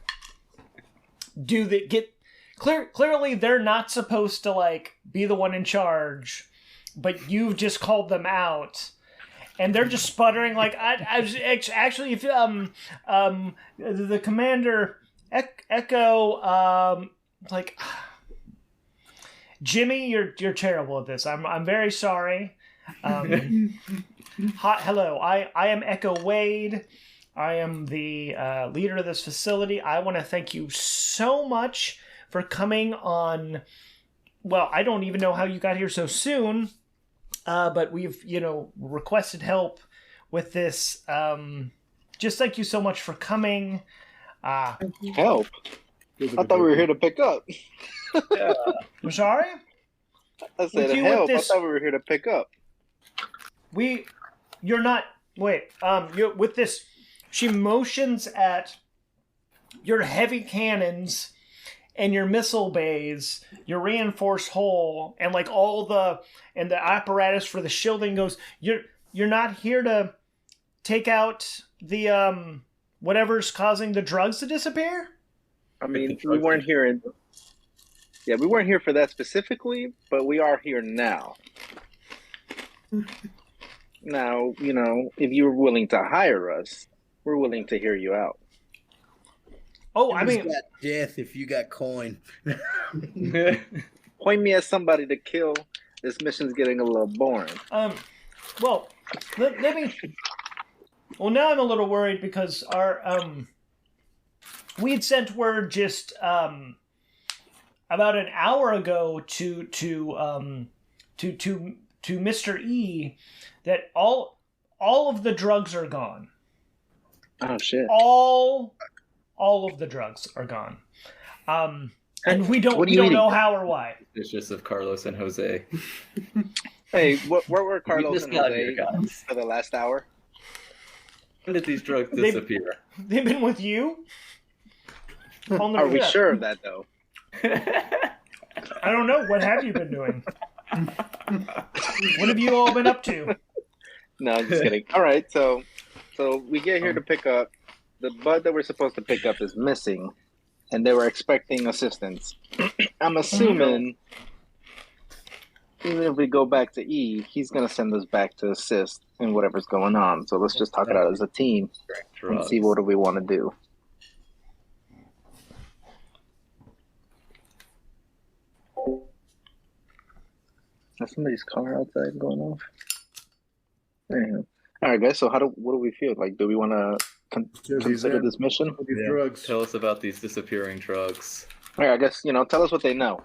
clearly they're not supposed to like be the one in charge, but you've just called them out. And they're just sputtering like, actually, if the commander Echo, like, Jimmy, you're terrible at this. I'm very sorry. Hello, I am Echo Wade. I am the leader of this facility. I want to thank you so much for coming on. Well, I don't even know how you got here so soon. But we've, requested help with this. Just thank you so much for coming. Help? I thought we were here to pick up. Yeah. I'm sorry? I said, With you help. with this- I thought we were here to pick up. You're not. Wait. You're with this. She motions at your heavy cannons and your missile bays, your reinforced hull, and like all the apparatus for the shielding goes. You're not here to take out the whatever's causing the drugs to disappear. I mean, we weren't here we weren't here for that specifically, but we are here now. Now, if you're willing to hire us, we're willing to hear you out. Oh, I Who's mean, got death if you got coin. Point me as somebody to kill. This mission's getting a little boring. well, let me. Well, now I'm a little worried because our we had sent word just about an hour ago to Mr. E that all of the drugs are gone. Oh shit! All of the drugs are gone. And we don't know how or why. Suspicious of Carlos and Jose. Hey, where were Carlos and just got here, Jose guys. for the last hour? When did these drugs disappear? They've been with you. On the Are we trip. sure of that though? I don't know. What have you been doing? What have you all been up to? No, I'm just kidding. All right, so we get here to pick up. The bud that we're supposed to pick up is missing, and they were expecting assistance. I'm assuming, even if we go back to E, he's going to send us back to assist in whatever's going on. So let's just talk it out as a team and see what do we want to do. Is somebody's car outside going off? Anyhow. All right, guys. So what do we feel like? Do we want to consider this mission? These drugs. Tell us about these disappearing drugs. All right, I guess tell us what they know.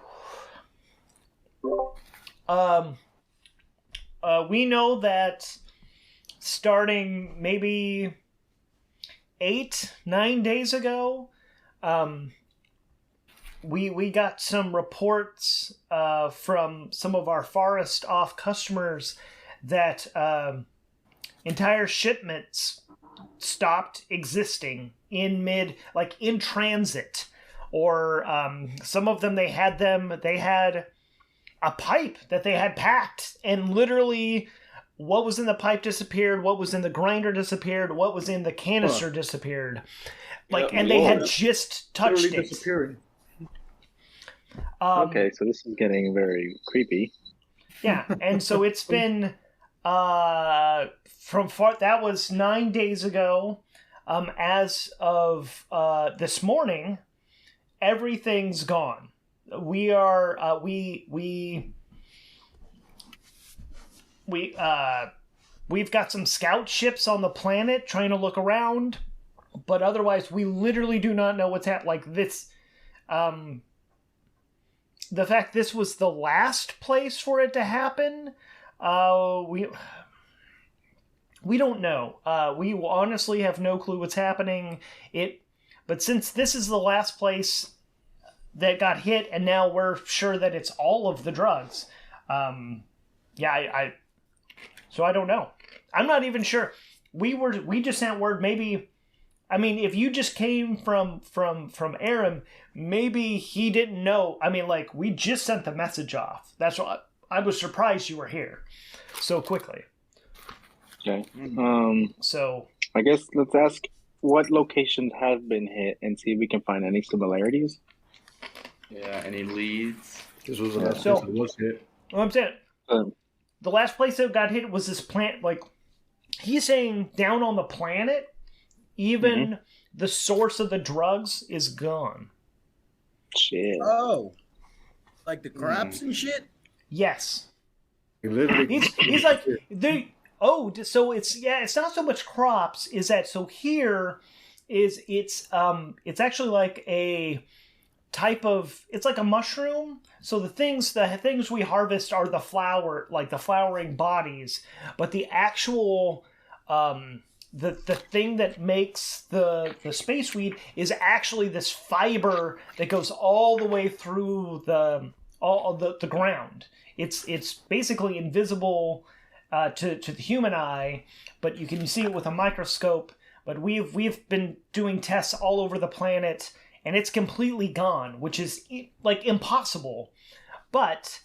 We know that starting maybe 8-9 days ago, we got some reports from some of our farthest off customers that entire shipments stopped existing in transit, or some of them they had a pipe that they had packed, and literally what was in the pipe disappeared, what was in the grinder disappeared, what was in the canister disappeared, and they had just touched Literally it. disappearing. Okay, so this is getting very creepy. Yeah, and so it's been that was 9 days ago. As of this morning, everything's gone. We are we've got some scout ships on the planet trying to look around, but otherwise we literally do not know what's happening. Like this, the fact this was the last place for it to happen, we don't know. We honestly have no clue what's happening. But since this is the last place that got hit, and now we're sure that it's all of the drugs. So I don't know. I'm not even sure. We just sent word. Maybe, I mean, if you just came from Aram, maybe he didn't know. I mean, like, we just sent the message off. That's why I was surprised you were here so quickly. Okay. So I guess let's ask what locations have been hit and see if we can find any similarities. Yeah, any leads? This was the last So- place that was hit. what I'm saying, the last place that got hit was this plant. Like, he's saying down on the planet, even the source of the drugs is gone. Shit. Oh, like the crops and shit. Yes. He literally. He's like, so it's not so much crops, is that, so here is it's actually like a type of, it's like a mushroom. So the things we harvest are the flower, like the flowering bodies, but the actual the thing that makes the space weed is actually this fiber that goes all the way through the ground. It's basically invisible to the human eye, but you can see it with a microscope. But we've been doing tests all over the planet, and it's completely gone, which is like impossible. But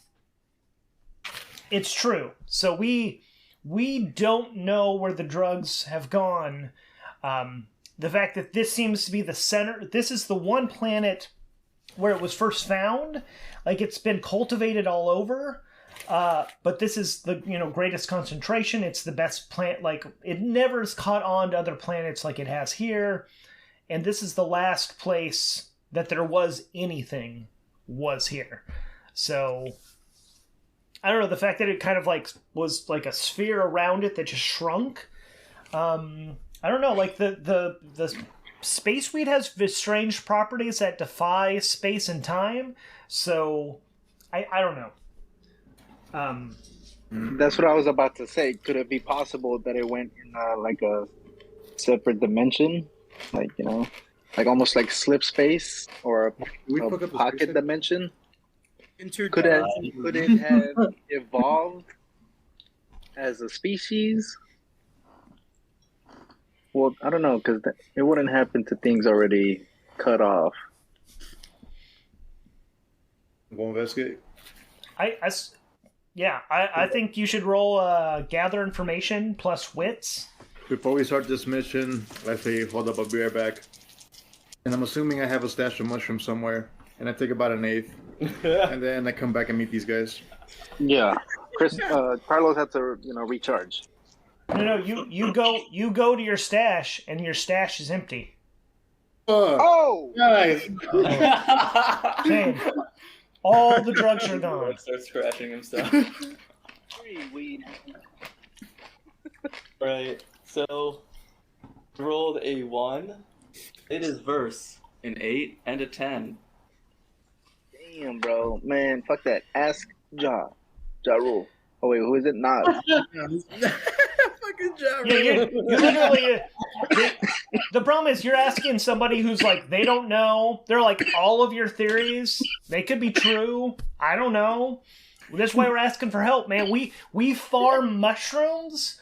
it's true. So we don't know where the drugs have gone. The fact that this seems to be the center, this is the one planet where it was first found. Like, it's been cultivated all over, but this is the greatest concentration. It's the best plant. Like, it never has caught on to other planets like it has here, and this is the last place that there was anything was here. So I don't know, the fact that it kind of like was like a sphere around it that just shrunk. I don't know, like the space weed has strange properties that defy space and time. So I don't know. That's what I was about to say. Could it be possible that it went in like a separate dimension, like like almost like slip space or a pocket dimension? Could it have evolved as a species? Well, I don't know, because it wouldn't happen to things already cut off. Go investigate. I think you should roll gather information plus wits. Before we start this mission, let's say hold up, I'll be right back. And I'm assuming I have a stash of mushrooms somewhere, and I take about an eighth, and then I come back and meet these guys. Yeah, Carlos had to recharge. No, you go to your stash, and your stash is empty. Oh, nice. Shane, all the drugs are gone. Starts scratching himself. free weed. Right. So rolled a 1. It is verse an 8 and a 10. Damn, bro, man, fuck that. Ask Ja Rule. Oh wait, who is it? Nas. Fucking job. Yeah, you literally. The problem is you're asking somebody who's like, they don't know. They're like, all of your theories, they could be true. I don't know. That's why we're asking for help, man. We farm mushrooms,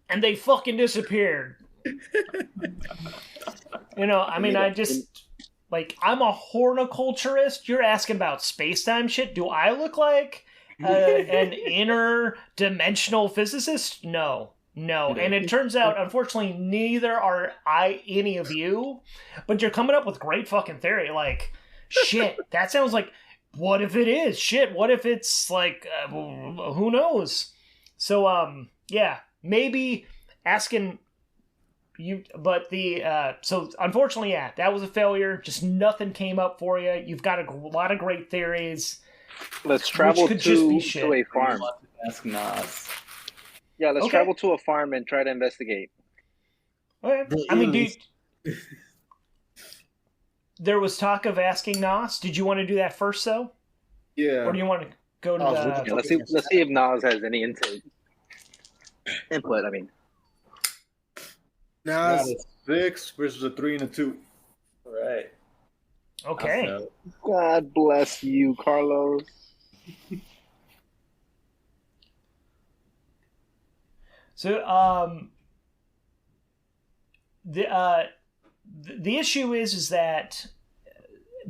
and they fucking disappeared. I mean, I just like, I'm a horticulturist. You're asking about space-time shit. Do I look like an interdimensional physicist? No. And it turns out, unfortunately, neither are any of you. But you're coming up with great fucking theory. Like, shit, that sounds like, what if it is? Shit, what if it's like, who knows? So, yeah, maybe asking you, but so unfortunately, yeah, that was a failure. Just nothing came up for you. You've got a lot of great theories. Let's travel to a farm. Ask Nas. Yeah, let's travel to a farm and try to investigate. Okay. I mean, there was talk of asking Nas. Did you want to do that first, though? Yeah. Or do you want to go to the... Yeah, let's see if Nas has any input. I mean, Nas. 6 versus a 3 and a 2. Right. Okay. Also, God bless you, Carlos. So, the issue is that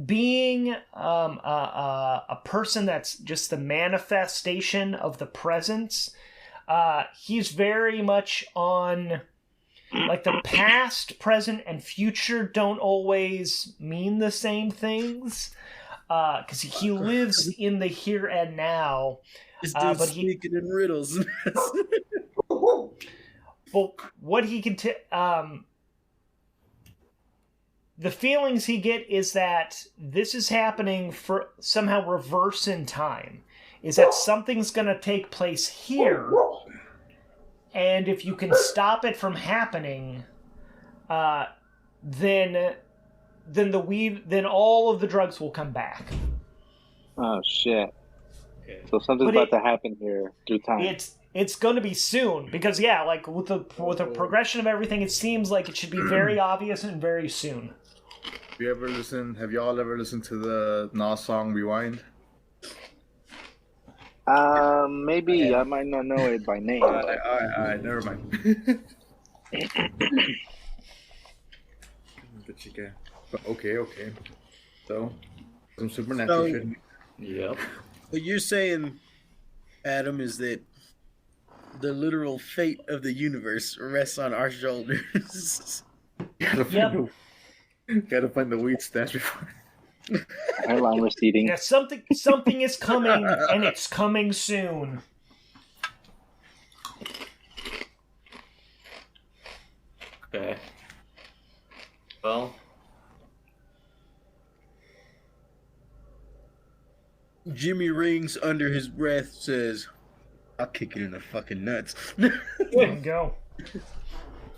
being a person that's just the manifestation of the presence, he's very much on, like, the past, present, and future don't always mean the same things, because he lives in the here and now. This dude's but speaking in riddles. Well, what he can the feelings he get is that this is happening for somehow reverse in time. Is that something's going to take place here, and if you can stop it from happening, then all of the drugs will come back. Oh shit! okay. So something's about to happen here through time. it's going to be soon because like with the progression of everything, it seems like it should be very obvious and very soon. Have y'all ever listened to the Nas song Rewind? Maybe I might not know it by name. All right, never mind. Okay. So, some supernatural shit. Yep. What you're saying, Adam, is that the literal fate of the universe rests on our shoulders. Gotta find the weed stash before. Hairline receding. Yeah, something is coming, and it's coming soon. Okay. Well. Jimmy Rings under his breath says, I'll kick it in the fucking nuts. There you go.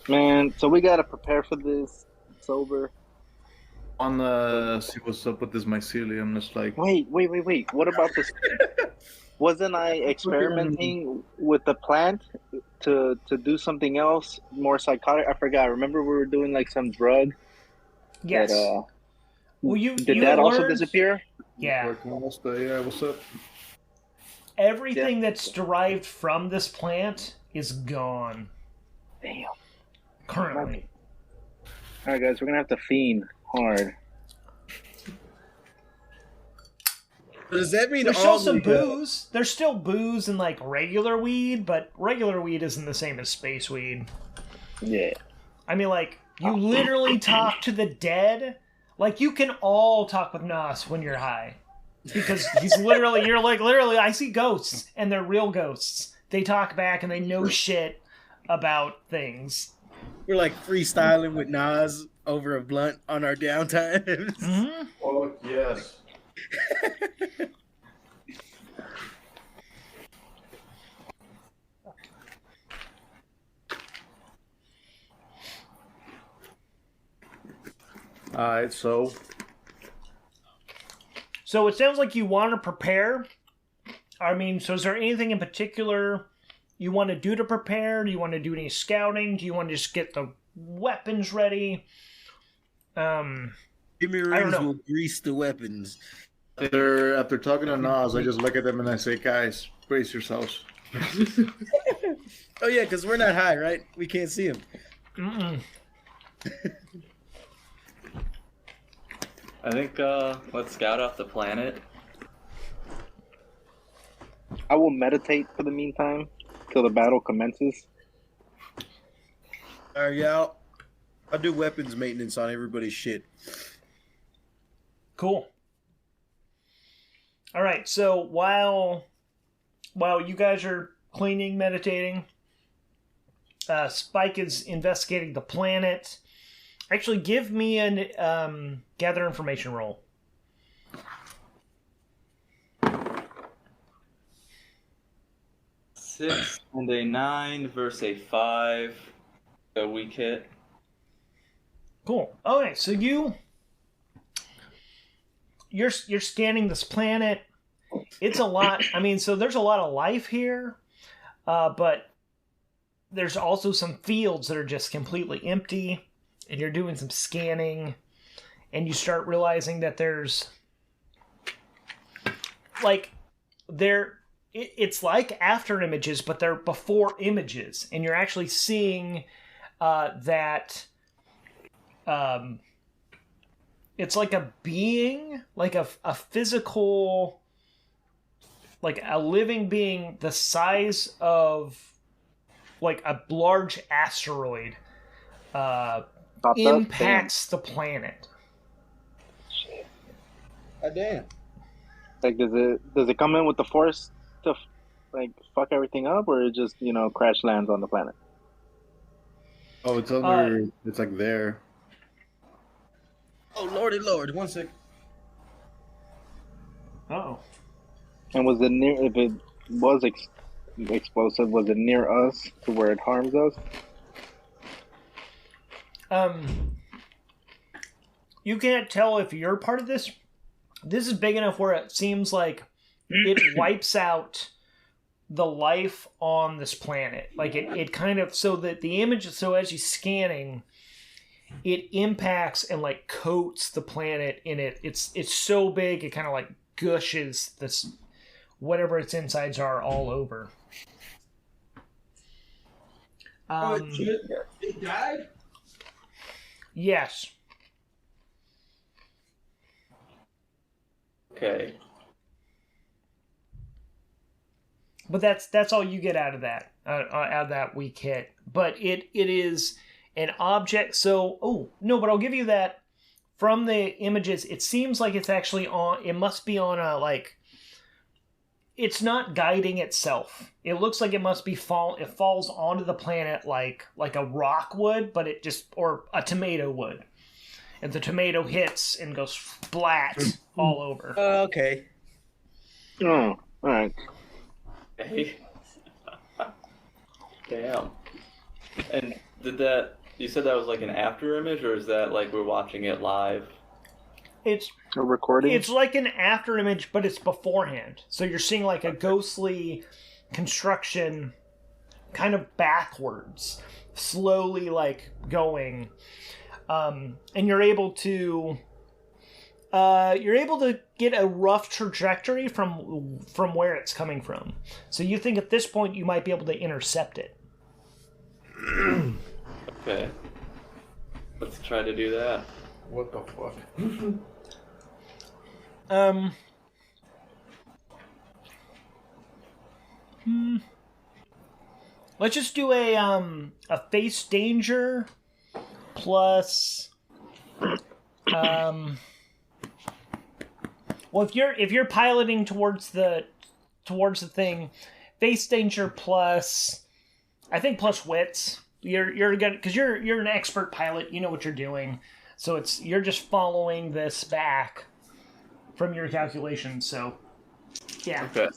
Man, so we gotta prepare for this sober. See what's up with this mycelium. It's like, Wait. What about this? Wasn't I experimenting with the plant to do something else more psychotic? I forgot. Remember we were doing like some drug? Yes. That, well, did that also disappear? Yeah. yeah, what's up? Everything that's derived from this plant is gone. Damn. Currently. All right, guys, we're gonna have to fiend hard. Does that mean There's all still some the, booze. There's still booze and like regular weed, but regular weed isn't the same as space weed. Yeah. I mean, like, you literally talk to the dead. Like, you can all talk with Nas when you're high. Because you're like, I see ghosts, and they're real ghosts. They talk back, and they know shit about things. We're like freestyling with Nas over a blunt on our downtime. Mm-hmm. Oh, yes. Alright, so it sounds like you want to prepare. I mean, so is there anything in particular you want to do to prepare? Do you want to do any scouting? Do you want to just get the weapons ready? Jimmy Rings will grease the weapons. after talking to Nas, I just look at them and I say, guys, brace yourselves. Oh yeah, because we're not high, right? We can't see him. Mm-mm. I think let's scout out the planet. I will meditate for the meantime till the battle commences. Alright, yeah, I'll do weapons maintenance on everybody's shit. Cool. All right, so while you guys are cleaning, meditating, Spike is investigating the planet. Actually, give me an gather information roll. 6 and a 9 versus a 5. A weak hit. Cool. Okay, so you're scanning this planet. It's a lot. I mean, so there's a lot of life here, but there's also some fields that are just completely empty. And you're doing some scanning, and you start realizing that there's like it's like after images, but they're before images, and you're actually seeing that it's like a being, like a physical, like a living being the size of like a large asteroid impacts the planet. God damn. Like, does it come in with the force to like fuck everything up, or it just crash lands on the planet? Oh, it's under. It's like there. Oh lordy lord! 1 sec. Oh. And was it near? If it was explosive, was it near us to where it harms us? You can't tell if you're part of this. This is big enough where it seems like it wipes out the life on this planet. Like it kind of, so that the image, so as you're scanning, it impacts and like coats the planet in it. It's so big it kind of like gushes this whatever its insides are all over. It died? Yes. Okay. But that's all you get out of that weak hit. But it is an object. So but I'll give you that from the images. It seems like it's actually on. It must be on a like. It's not guiding itself. It looks like it must be It falls onto the planet like a rock would, but it just or a tomato would, and the tomato hits and goes splat all over. Okay. Oh, all right. Hey. Damn. And you said that was like an after image, or is that like we're watching it live? It's A recording? It's like an after image, but it's beforehand. So you're seeing like a ghostly construction kind of backwards, slowly like going. And you're able to get a rough trajectory from where it's coming from. So you think at this point you might be able to intercept it. Okay. Let's try to do that. What the fuck? Let's just do a face danger plus well, if you're piloting towards the thing, face danger plus I think plus wits. You're good because you're an expert pilot. You know what you're doing. So you're just following this back from your calculations. So yeah. Okay.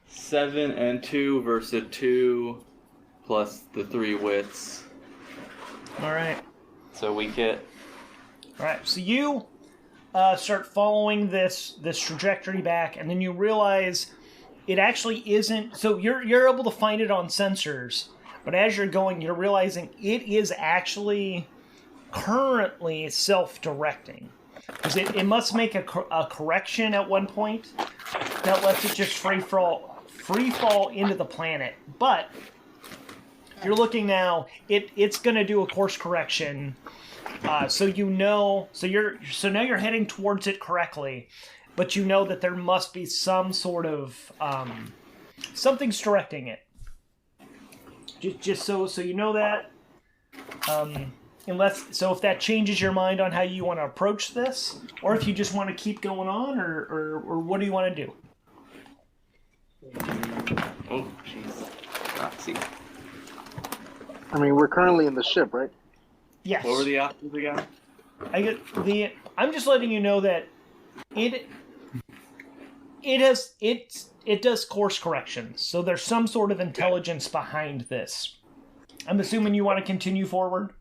Seven and 2 versus 2 plus the 3 wits. All right. So we get. All right. So you start following this trajectory back, and then you realize it actually isn't. So you're able to find it on sensors, but as you're going, you're realizing it is actually currently self-directing because it must make a correction at one point that lets it just free fall into the planet. But you're looking now, it's going to do a course correction. So now you're heading towards it correctly, but you know that there must be some sort of something's directing it. Just so you know that. If that changes your mind on how you want to approach this, or if you just want to keep going on, or what do you want to do? Oh, jeez. Roxy. I mean, we're currently in the ship, right? Yes. What were the options again? I'm just letting you know that it does course corrections. So there's some sort of intelligence behind this. I'm assuming you want to continue forward.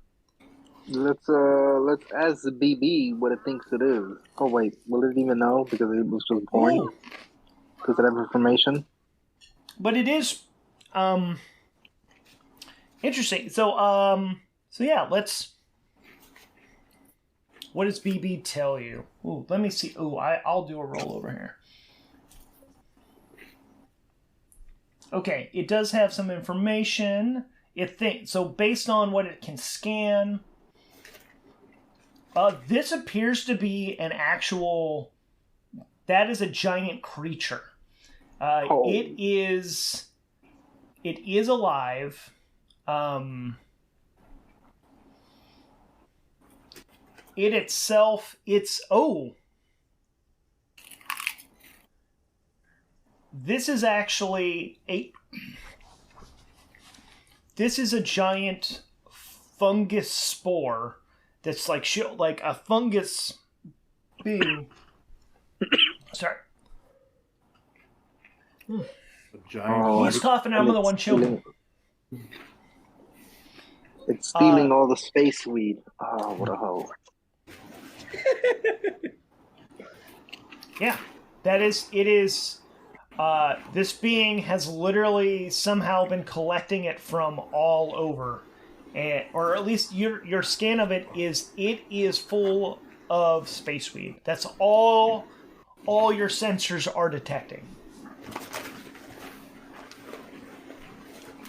Let's ask the BB what it thinks it is. Oh wait, will it even know because it was just born? Ooh. Does it have information? But it is interesting. So yeah, let's. What does BB tell you? Ooh, let me see. Ooh, I'll do a roll over here. Okay, it does have some information. So based on what it can scan, this appears to be an actual. That is a giant creature. It is alive. It itself, this is actually this is a giant fungus spore that's like a fungus being. Sorry. A giant. He's coughing. I'm the one choking. It's stealing all the space weed. Oh, what a hoe. Yeah, it is. This being has literally somehow been collecting it from all over, or at least your scan of it is full of space weed. That's all your sensors are detecting.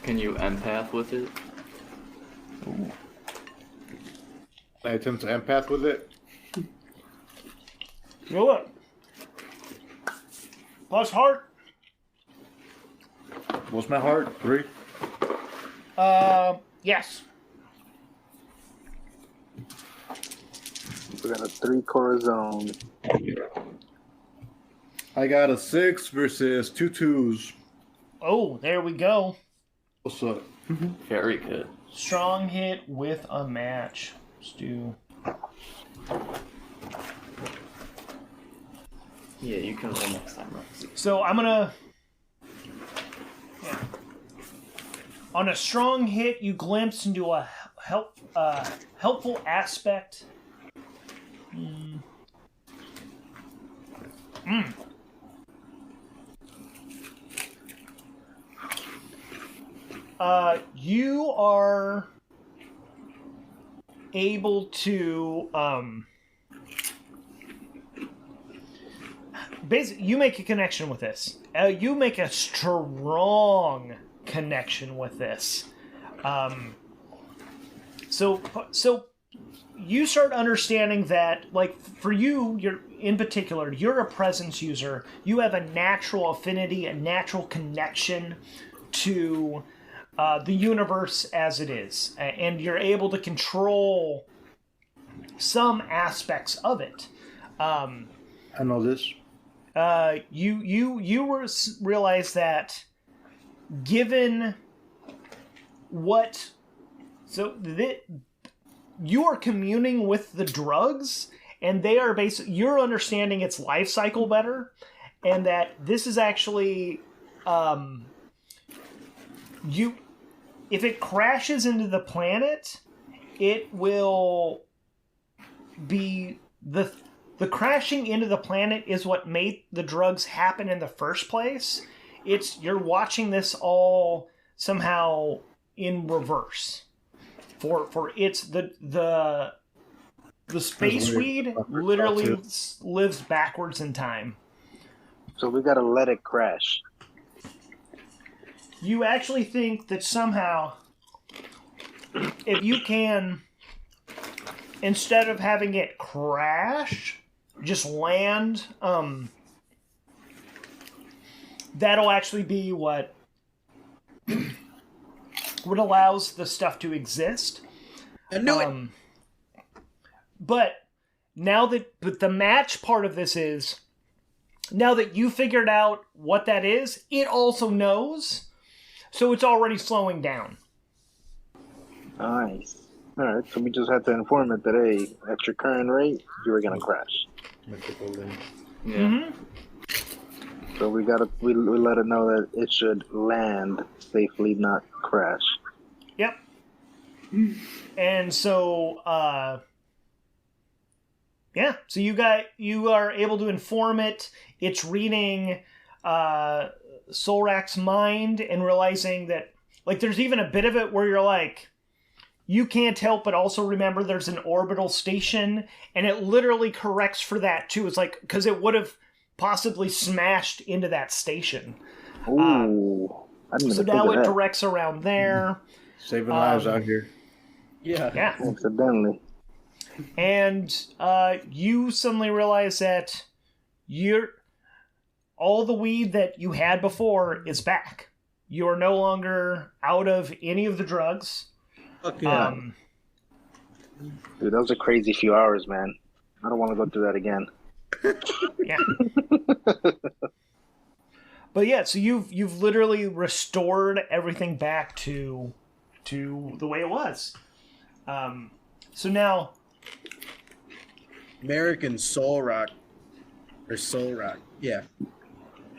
Can you empath with it? Ooh. I attempt to empath with it. Go up. Plus heart. What's my heart? 3? Yes. We got a 3-core zone. I got a 6 versus 2 2s. Oh, there we go. What's up? Very good. Strong hit with a match. Stu. Yeah, you can roll next time, Roxy. So I'm gonna. Yeah. On a strong hit, you glimpse into a helpful aspect. You are able to basically you make a connection with this. You make a strong connection with this. So you start understanding that, like, for you, in particular, you're a presence user. You have a natural affinity, a natural connection to the universe as it is, and you're able to control some aspects of it. I know this. You realize that given what, you are communing with the drugs, and they are you're understanding its life cycle better, and that this is actually if it crashes into the planet, it will be the crashing into the planet is what made the drugs happen in the first place. You're watching this all somehow in reverse. For it's the space weed literally lives backwards in time. So we gotta let it crash. You actually think that somehow, if you can, instead of having it crash, just land, that'll actually be what allows the stuff to exist. I knew it. But the match part of this is, now that you figured out what that is, it also knows, so it's already slowing down. Nice. All right, so we just had to inform it that, hey, at your current rate, you were gonna crash. Yeah. Mm-hmm. So we let it know that it should land safely, not crash. Yep. And so, yeah. So you are able to inform it. It's reading Solrak's mind and realizing that, like, there's even a bit of it where you're like, you can't help but also remember there's an orbital station, and it literally corrects for that too. It's like, because it would have possibly smashed into that station. Ooh. I didn't So even think now of it that. directs around there. Saving lives out here. Yeah. Yeah. Accidentally. And you suddenly realize that all the weed that you had before is back. You are no longer out of any of the drugs. Fuck yeah. Dude, that was a crazy few hours, man. I don't want to go through that again. Yeah. But yeah, so you've literally restored everything back to the way it was. So now, American Soul Rock, yeah.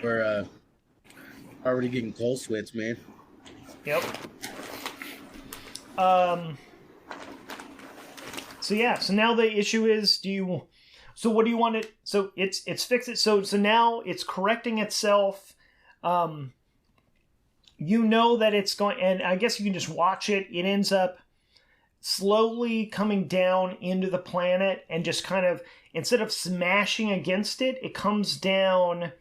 We're already getting cold sweats, man. yep. So yeah, so now the issue is, So what do you want it? So it's fixed it. So now it's correcting itself. You know that it's going, and I guess you can just watch it. It ends up slowly coming down into the planet and just kind of, instead of smashing against it, it comes down,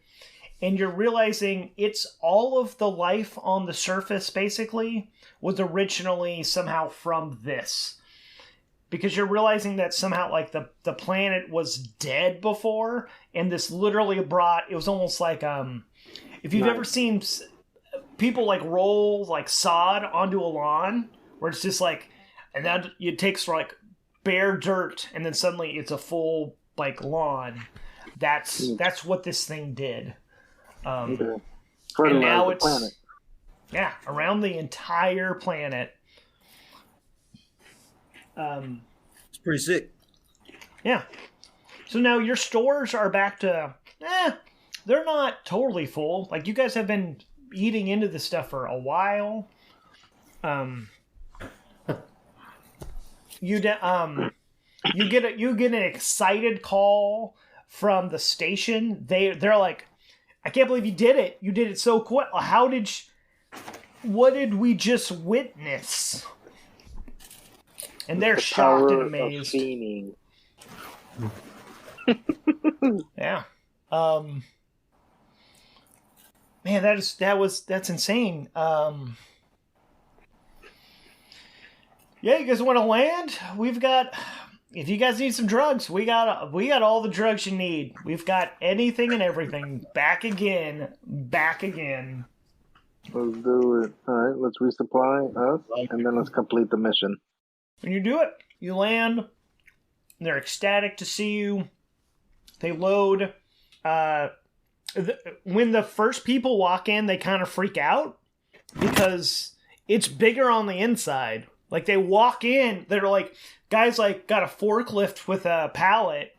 and you're realizing it's all of the life on the surface basically was originally somehow from this. Because you're realizing that somehow like the planet was dead before, and this literally brought, it was almost like if you've ever seen people like roll like sod onto a lawn, where it's just like, and then it takes like bare dirt, and then suddenly it's a full like lawn. That's what this thing did. And now it's planet. Yeah, around the entire planet. It's pretty sick. Yeah. So now your stores are back to, they're not totally full. Like you guys have been eating into this stuff for a while. You get an excited call from the station. They're like, I can't believe you did it. You did it so quick. What did we just witness? And they're shocked and amazed. Yeah. Man, that's insane. Yeah, you guys want to land? We've got, if you guys need some drugs, we got all the drugs you need. We've got anything and everything. Back again. Let's do it. All right, let's resupply us, and then let's complete the mission. When you do it, you land. They're ecstatic to see you. They load. When the first people walk in, they kind of freak out because it's bigger on the inside. Like they walk in, they're like, guys like got a forklift with a pallet,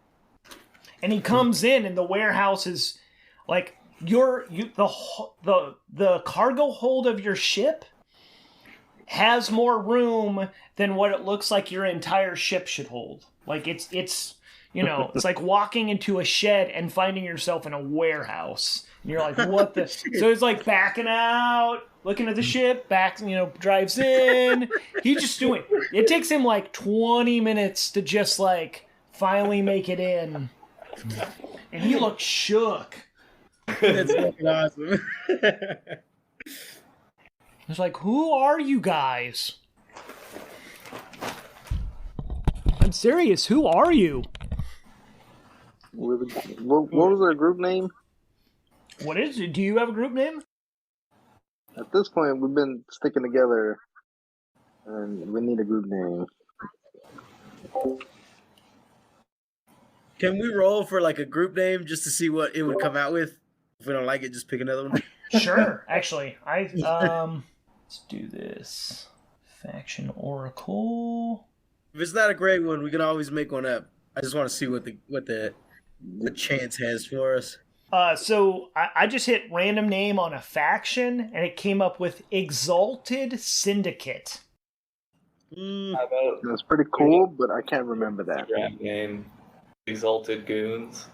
and he comes in, and the warehouse is like the cargo hold of your ship has more room than what it looks like your entire ship should hold. Like it's it's like walking into a shed and finding yourself in a warehouse. And you're like, what the? So it's like backing out, looking at the ship, drives in. He's just doing, it takes him like 20 minutes to just like finally make it in. And he looks shook. That's fucking awesome. It's like, who are you guys? I'm serious. Who are you? What was our group name? What is it? Do you have a group name? At this point, we've been sticking together, and we need a group name. Can we roll for like a group name just to see what it would come out with? If we don't like it, just pick another one. Sure. Actually, let's do this. Faction Oracle. If it's not a great one, we can always make one up. I just want to see what the chance has for us. So I just hit random name on a faction, and it came up with Exalted Syndicate. That's pretty cool, but I can't remember that. Name Exalted Goons.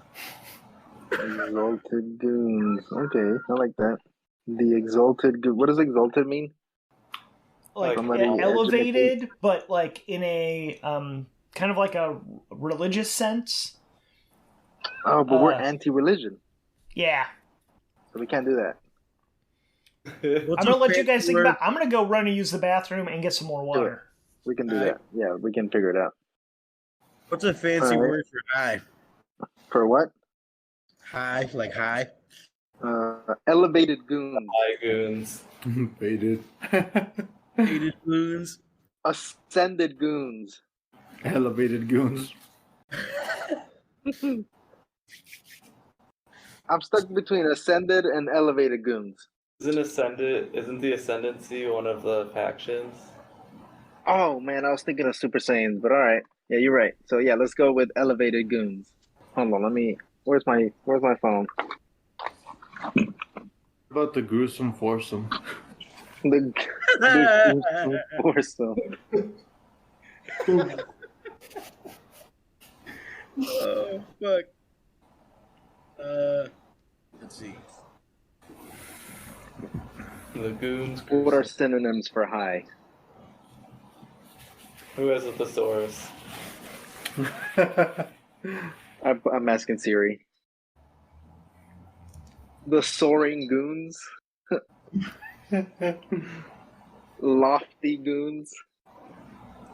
Exalted Goons. Okay, I like that. The Exalted Goons. What does Exalted mean? Like elevated, but like in a kind of like a religious sense. Oh, but we're anti-religion. Yeah. So we can't do that. I'm gonna let you guys think about. I'm gonna go run and use the bathroom and get some more water. We can do that. Yeah, we can figure it out. What's a fancy word for high? For what? High, like high. Elevated goons. High goons. Baited. Baited goons. Ascended goons. Elevated goons. I'm stuck between ascended and elevated goons. Isn't the Ascendancy one of the factions? Oh man, I was thinking of Super Saiyans, but all right. Yeah, you're right. So yeah, let's go with elevated goons. Hold on, where's my phone? About the gruesome foursome. The foursome. Oh, fuck. Let's see. Lagoons. What are synonyms for high? Who has a thesaurus? I'm asking Siri. The soaring goons. Lofty goons.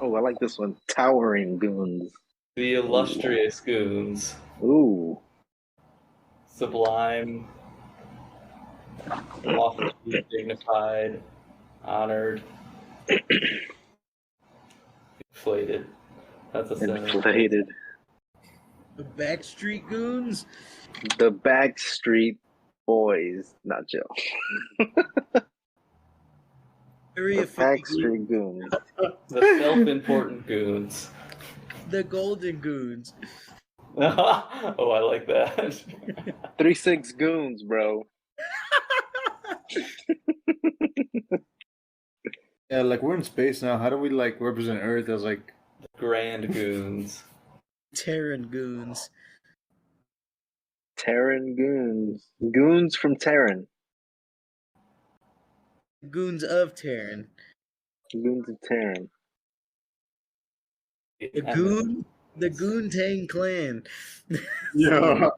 Oh, I like this one. Towering goons. The illustrious goons. Ooh. Sublime. Lofty, dignified, honored. Inflated. That's a synonym. Inflated. The Backstreet Goons? The Backstreet Boys. Not Joe. Area The 50 Backstreet Goons. The self-important goons. The Golden Goons. Oh, I like that. 3-6 Goons, bro. Yeah, like we're in space now. How do we like represent Earth as like Grand goons. Terran Goons. Terran Goons. Goons from Terran. Goons of Terran. Goons of Terran. The Goon. The Goontang Clan. yeah?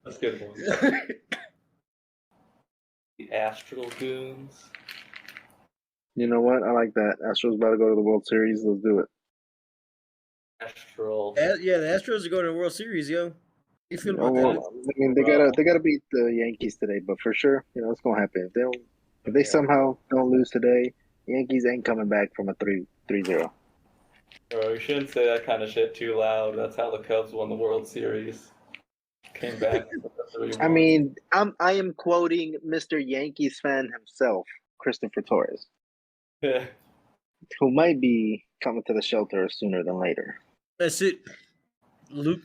That's a good one. The astral goons. You know what? I like that. Astros about to go to the World Series. Let's do it. Astral. Yeah, the Astros are going to the World Series, yo. How you feel Oh, about well, that? I mean, they gotta beat the Yankees today, but for sure, it's gonna happen. If they somehow don't lose today, Yankees ain't coming back from a 3-0. Bro, you shouldn't say that kind of shit too loud. That's how the Cubs won the World Series. Came back. I mean, I am quoting Mr. Yankees fan himself, Christopher Torres, Yeah. who might be coming to the shelter sooner than later. That's it. Luke.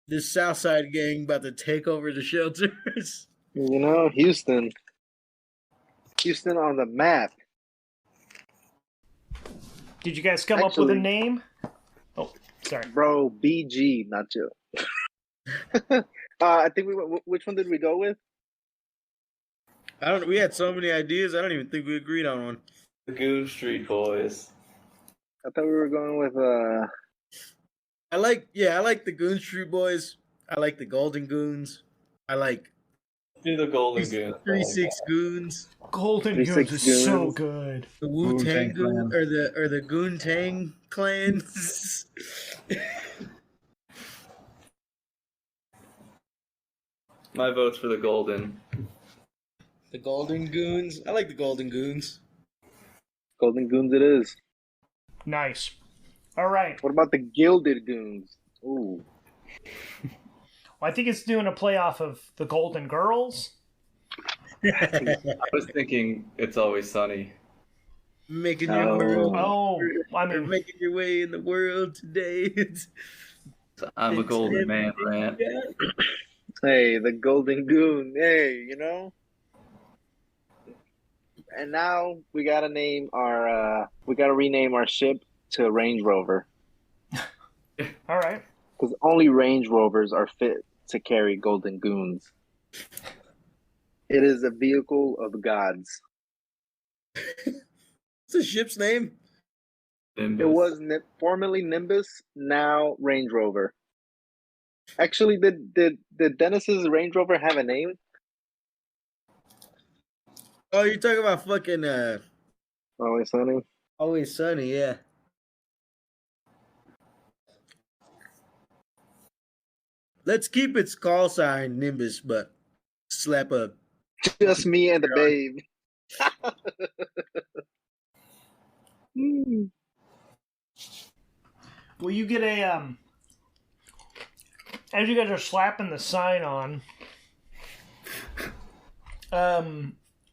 This Southside gang about to take over the shelters. Houston on the map. Did you guys come up with a name? Oh, sorry. Bro, BG, not Joe. I think which one did we go with? We had so many ideas. I don't even think we agreed on one. The Goon Street Boys. I thought we were going with I like the Goon Street Boys. I like the Golden Goons. I like Do the Golden Goon. 3-6 Goons. Golden 3-6 Goons is so Goons. good. The Wu-Tang Wu-Tang Goon Clan. or the Goontang clans. My vote's for the Golden. The Golden Goons. I like the Golden Goons. Golden Goons it is. Nice. All right. What about the Gilded Goons? Ooh. Well, I think it's doing a playoff of the Golden Girls. I was thinking It's Always Sunny. Making your world. Oh, I You're mean, making your way in the world today. I'm a golden man, Rant. Hey, the Golden Goon. Hey, And now we gotta rename our ship to Range Rover. all right. Because only Range Rovers are fit to carry Golden Goons. It is a vehicle of gods. What's the ship's name? Nimbus. It was formerly Nimbus, now Range Rover. Actually, did Dennis's Range Rover have a name? Oh, you're talking about fucking Always Sunny. Always Sunny, yeah. Let's keep its call sign Nimbus, but slap a Just me and the babe. Well, you get a as you guys are slapping the sign on,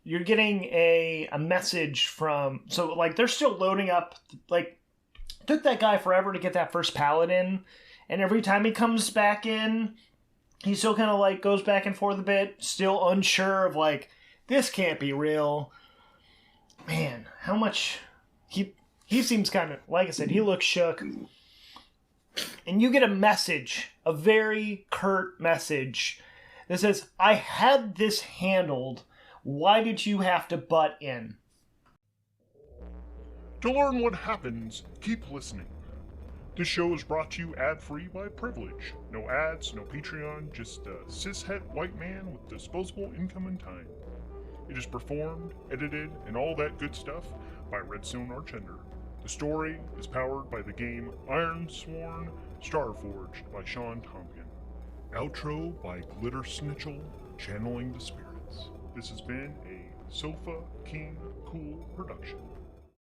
you're getting a message from, so like they're still loading up, like took that guy forever to get that first pallet in, and every time he comes back in, he still kind of like goes back and forth a bit, still unsure of like, this can't be real. Man, how much he seems kind of, like I said, he looks shook. And you get a message, a very curt message that says, I had this handled. Why did you have to butt in? To learn what happens, keep listening. This show is brought to you ad-free by Privilege. No ads, no Patreon, just a cishet white man with disposable income and time. It is performed, edited, and all that good stuff by Redstone Archender. The story is powered by the game Ironsworn, Starforged by Shawn Tomkin. Outro by Glitter Snitchel, channeling the spirits. This has been a Sofa King Cool production.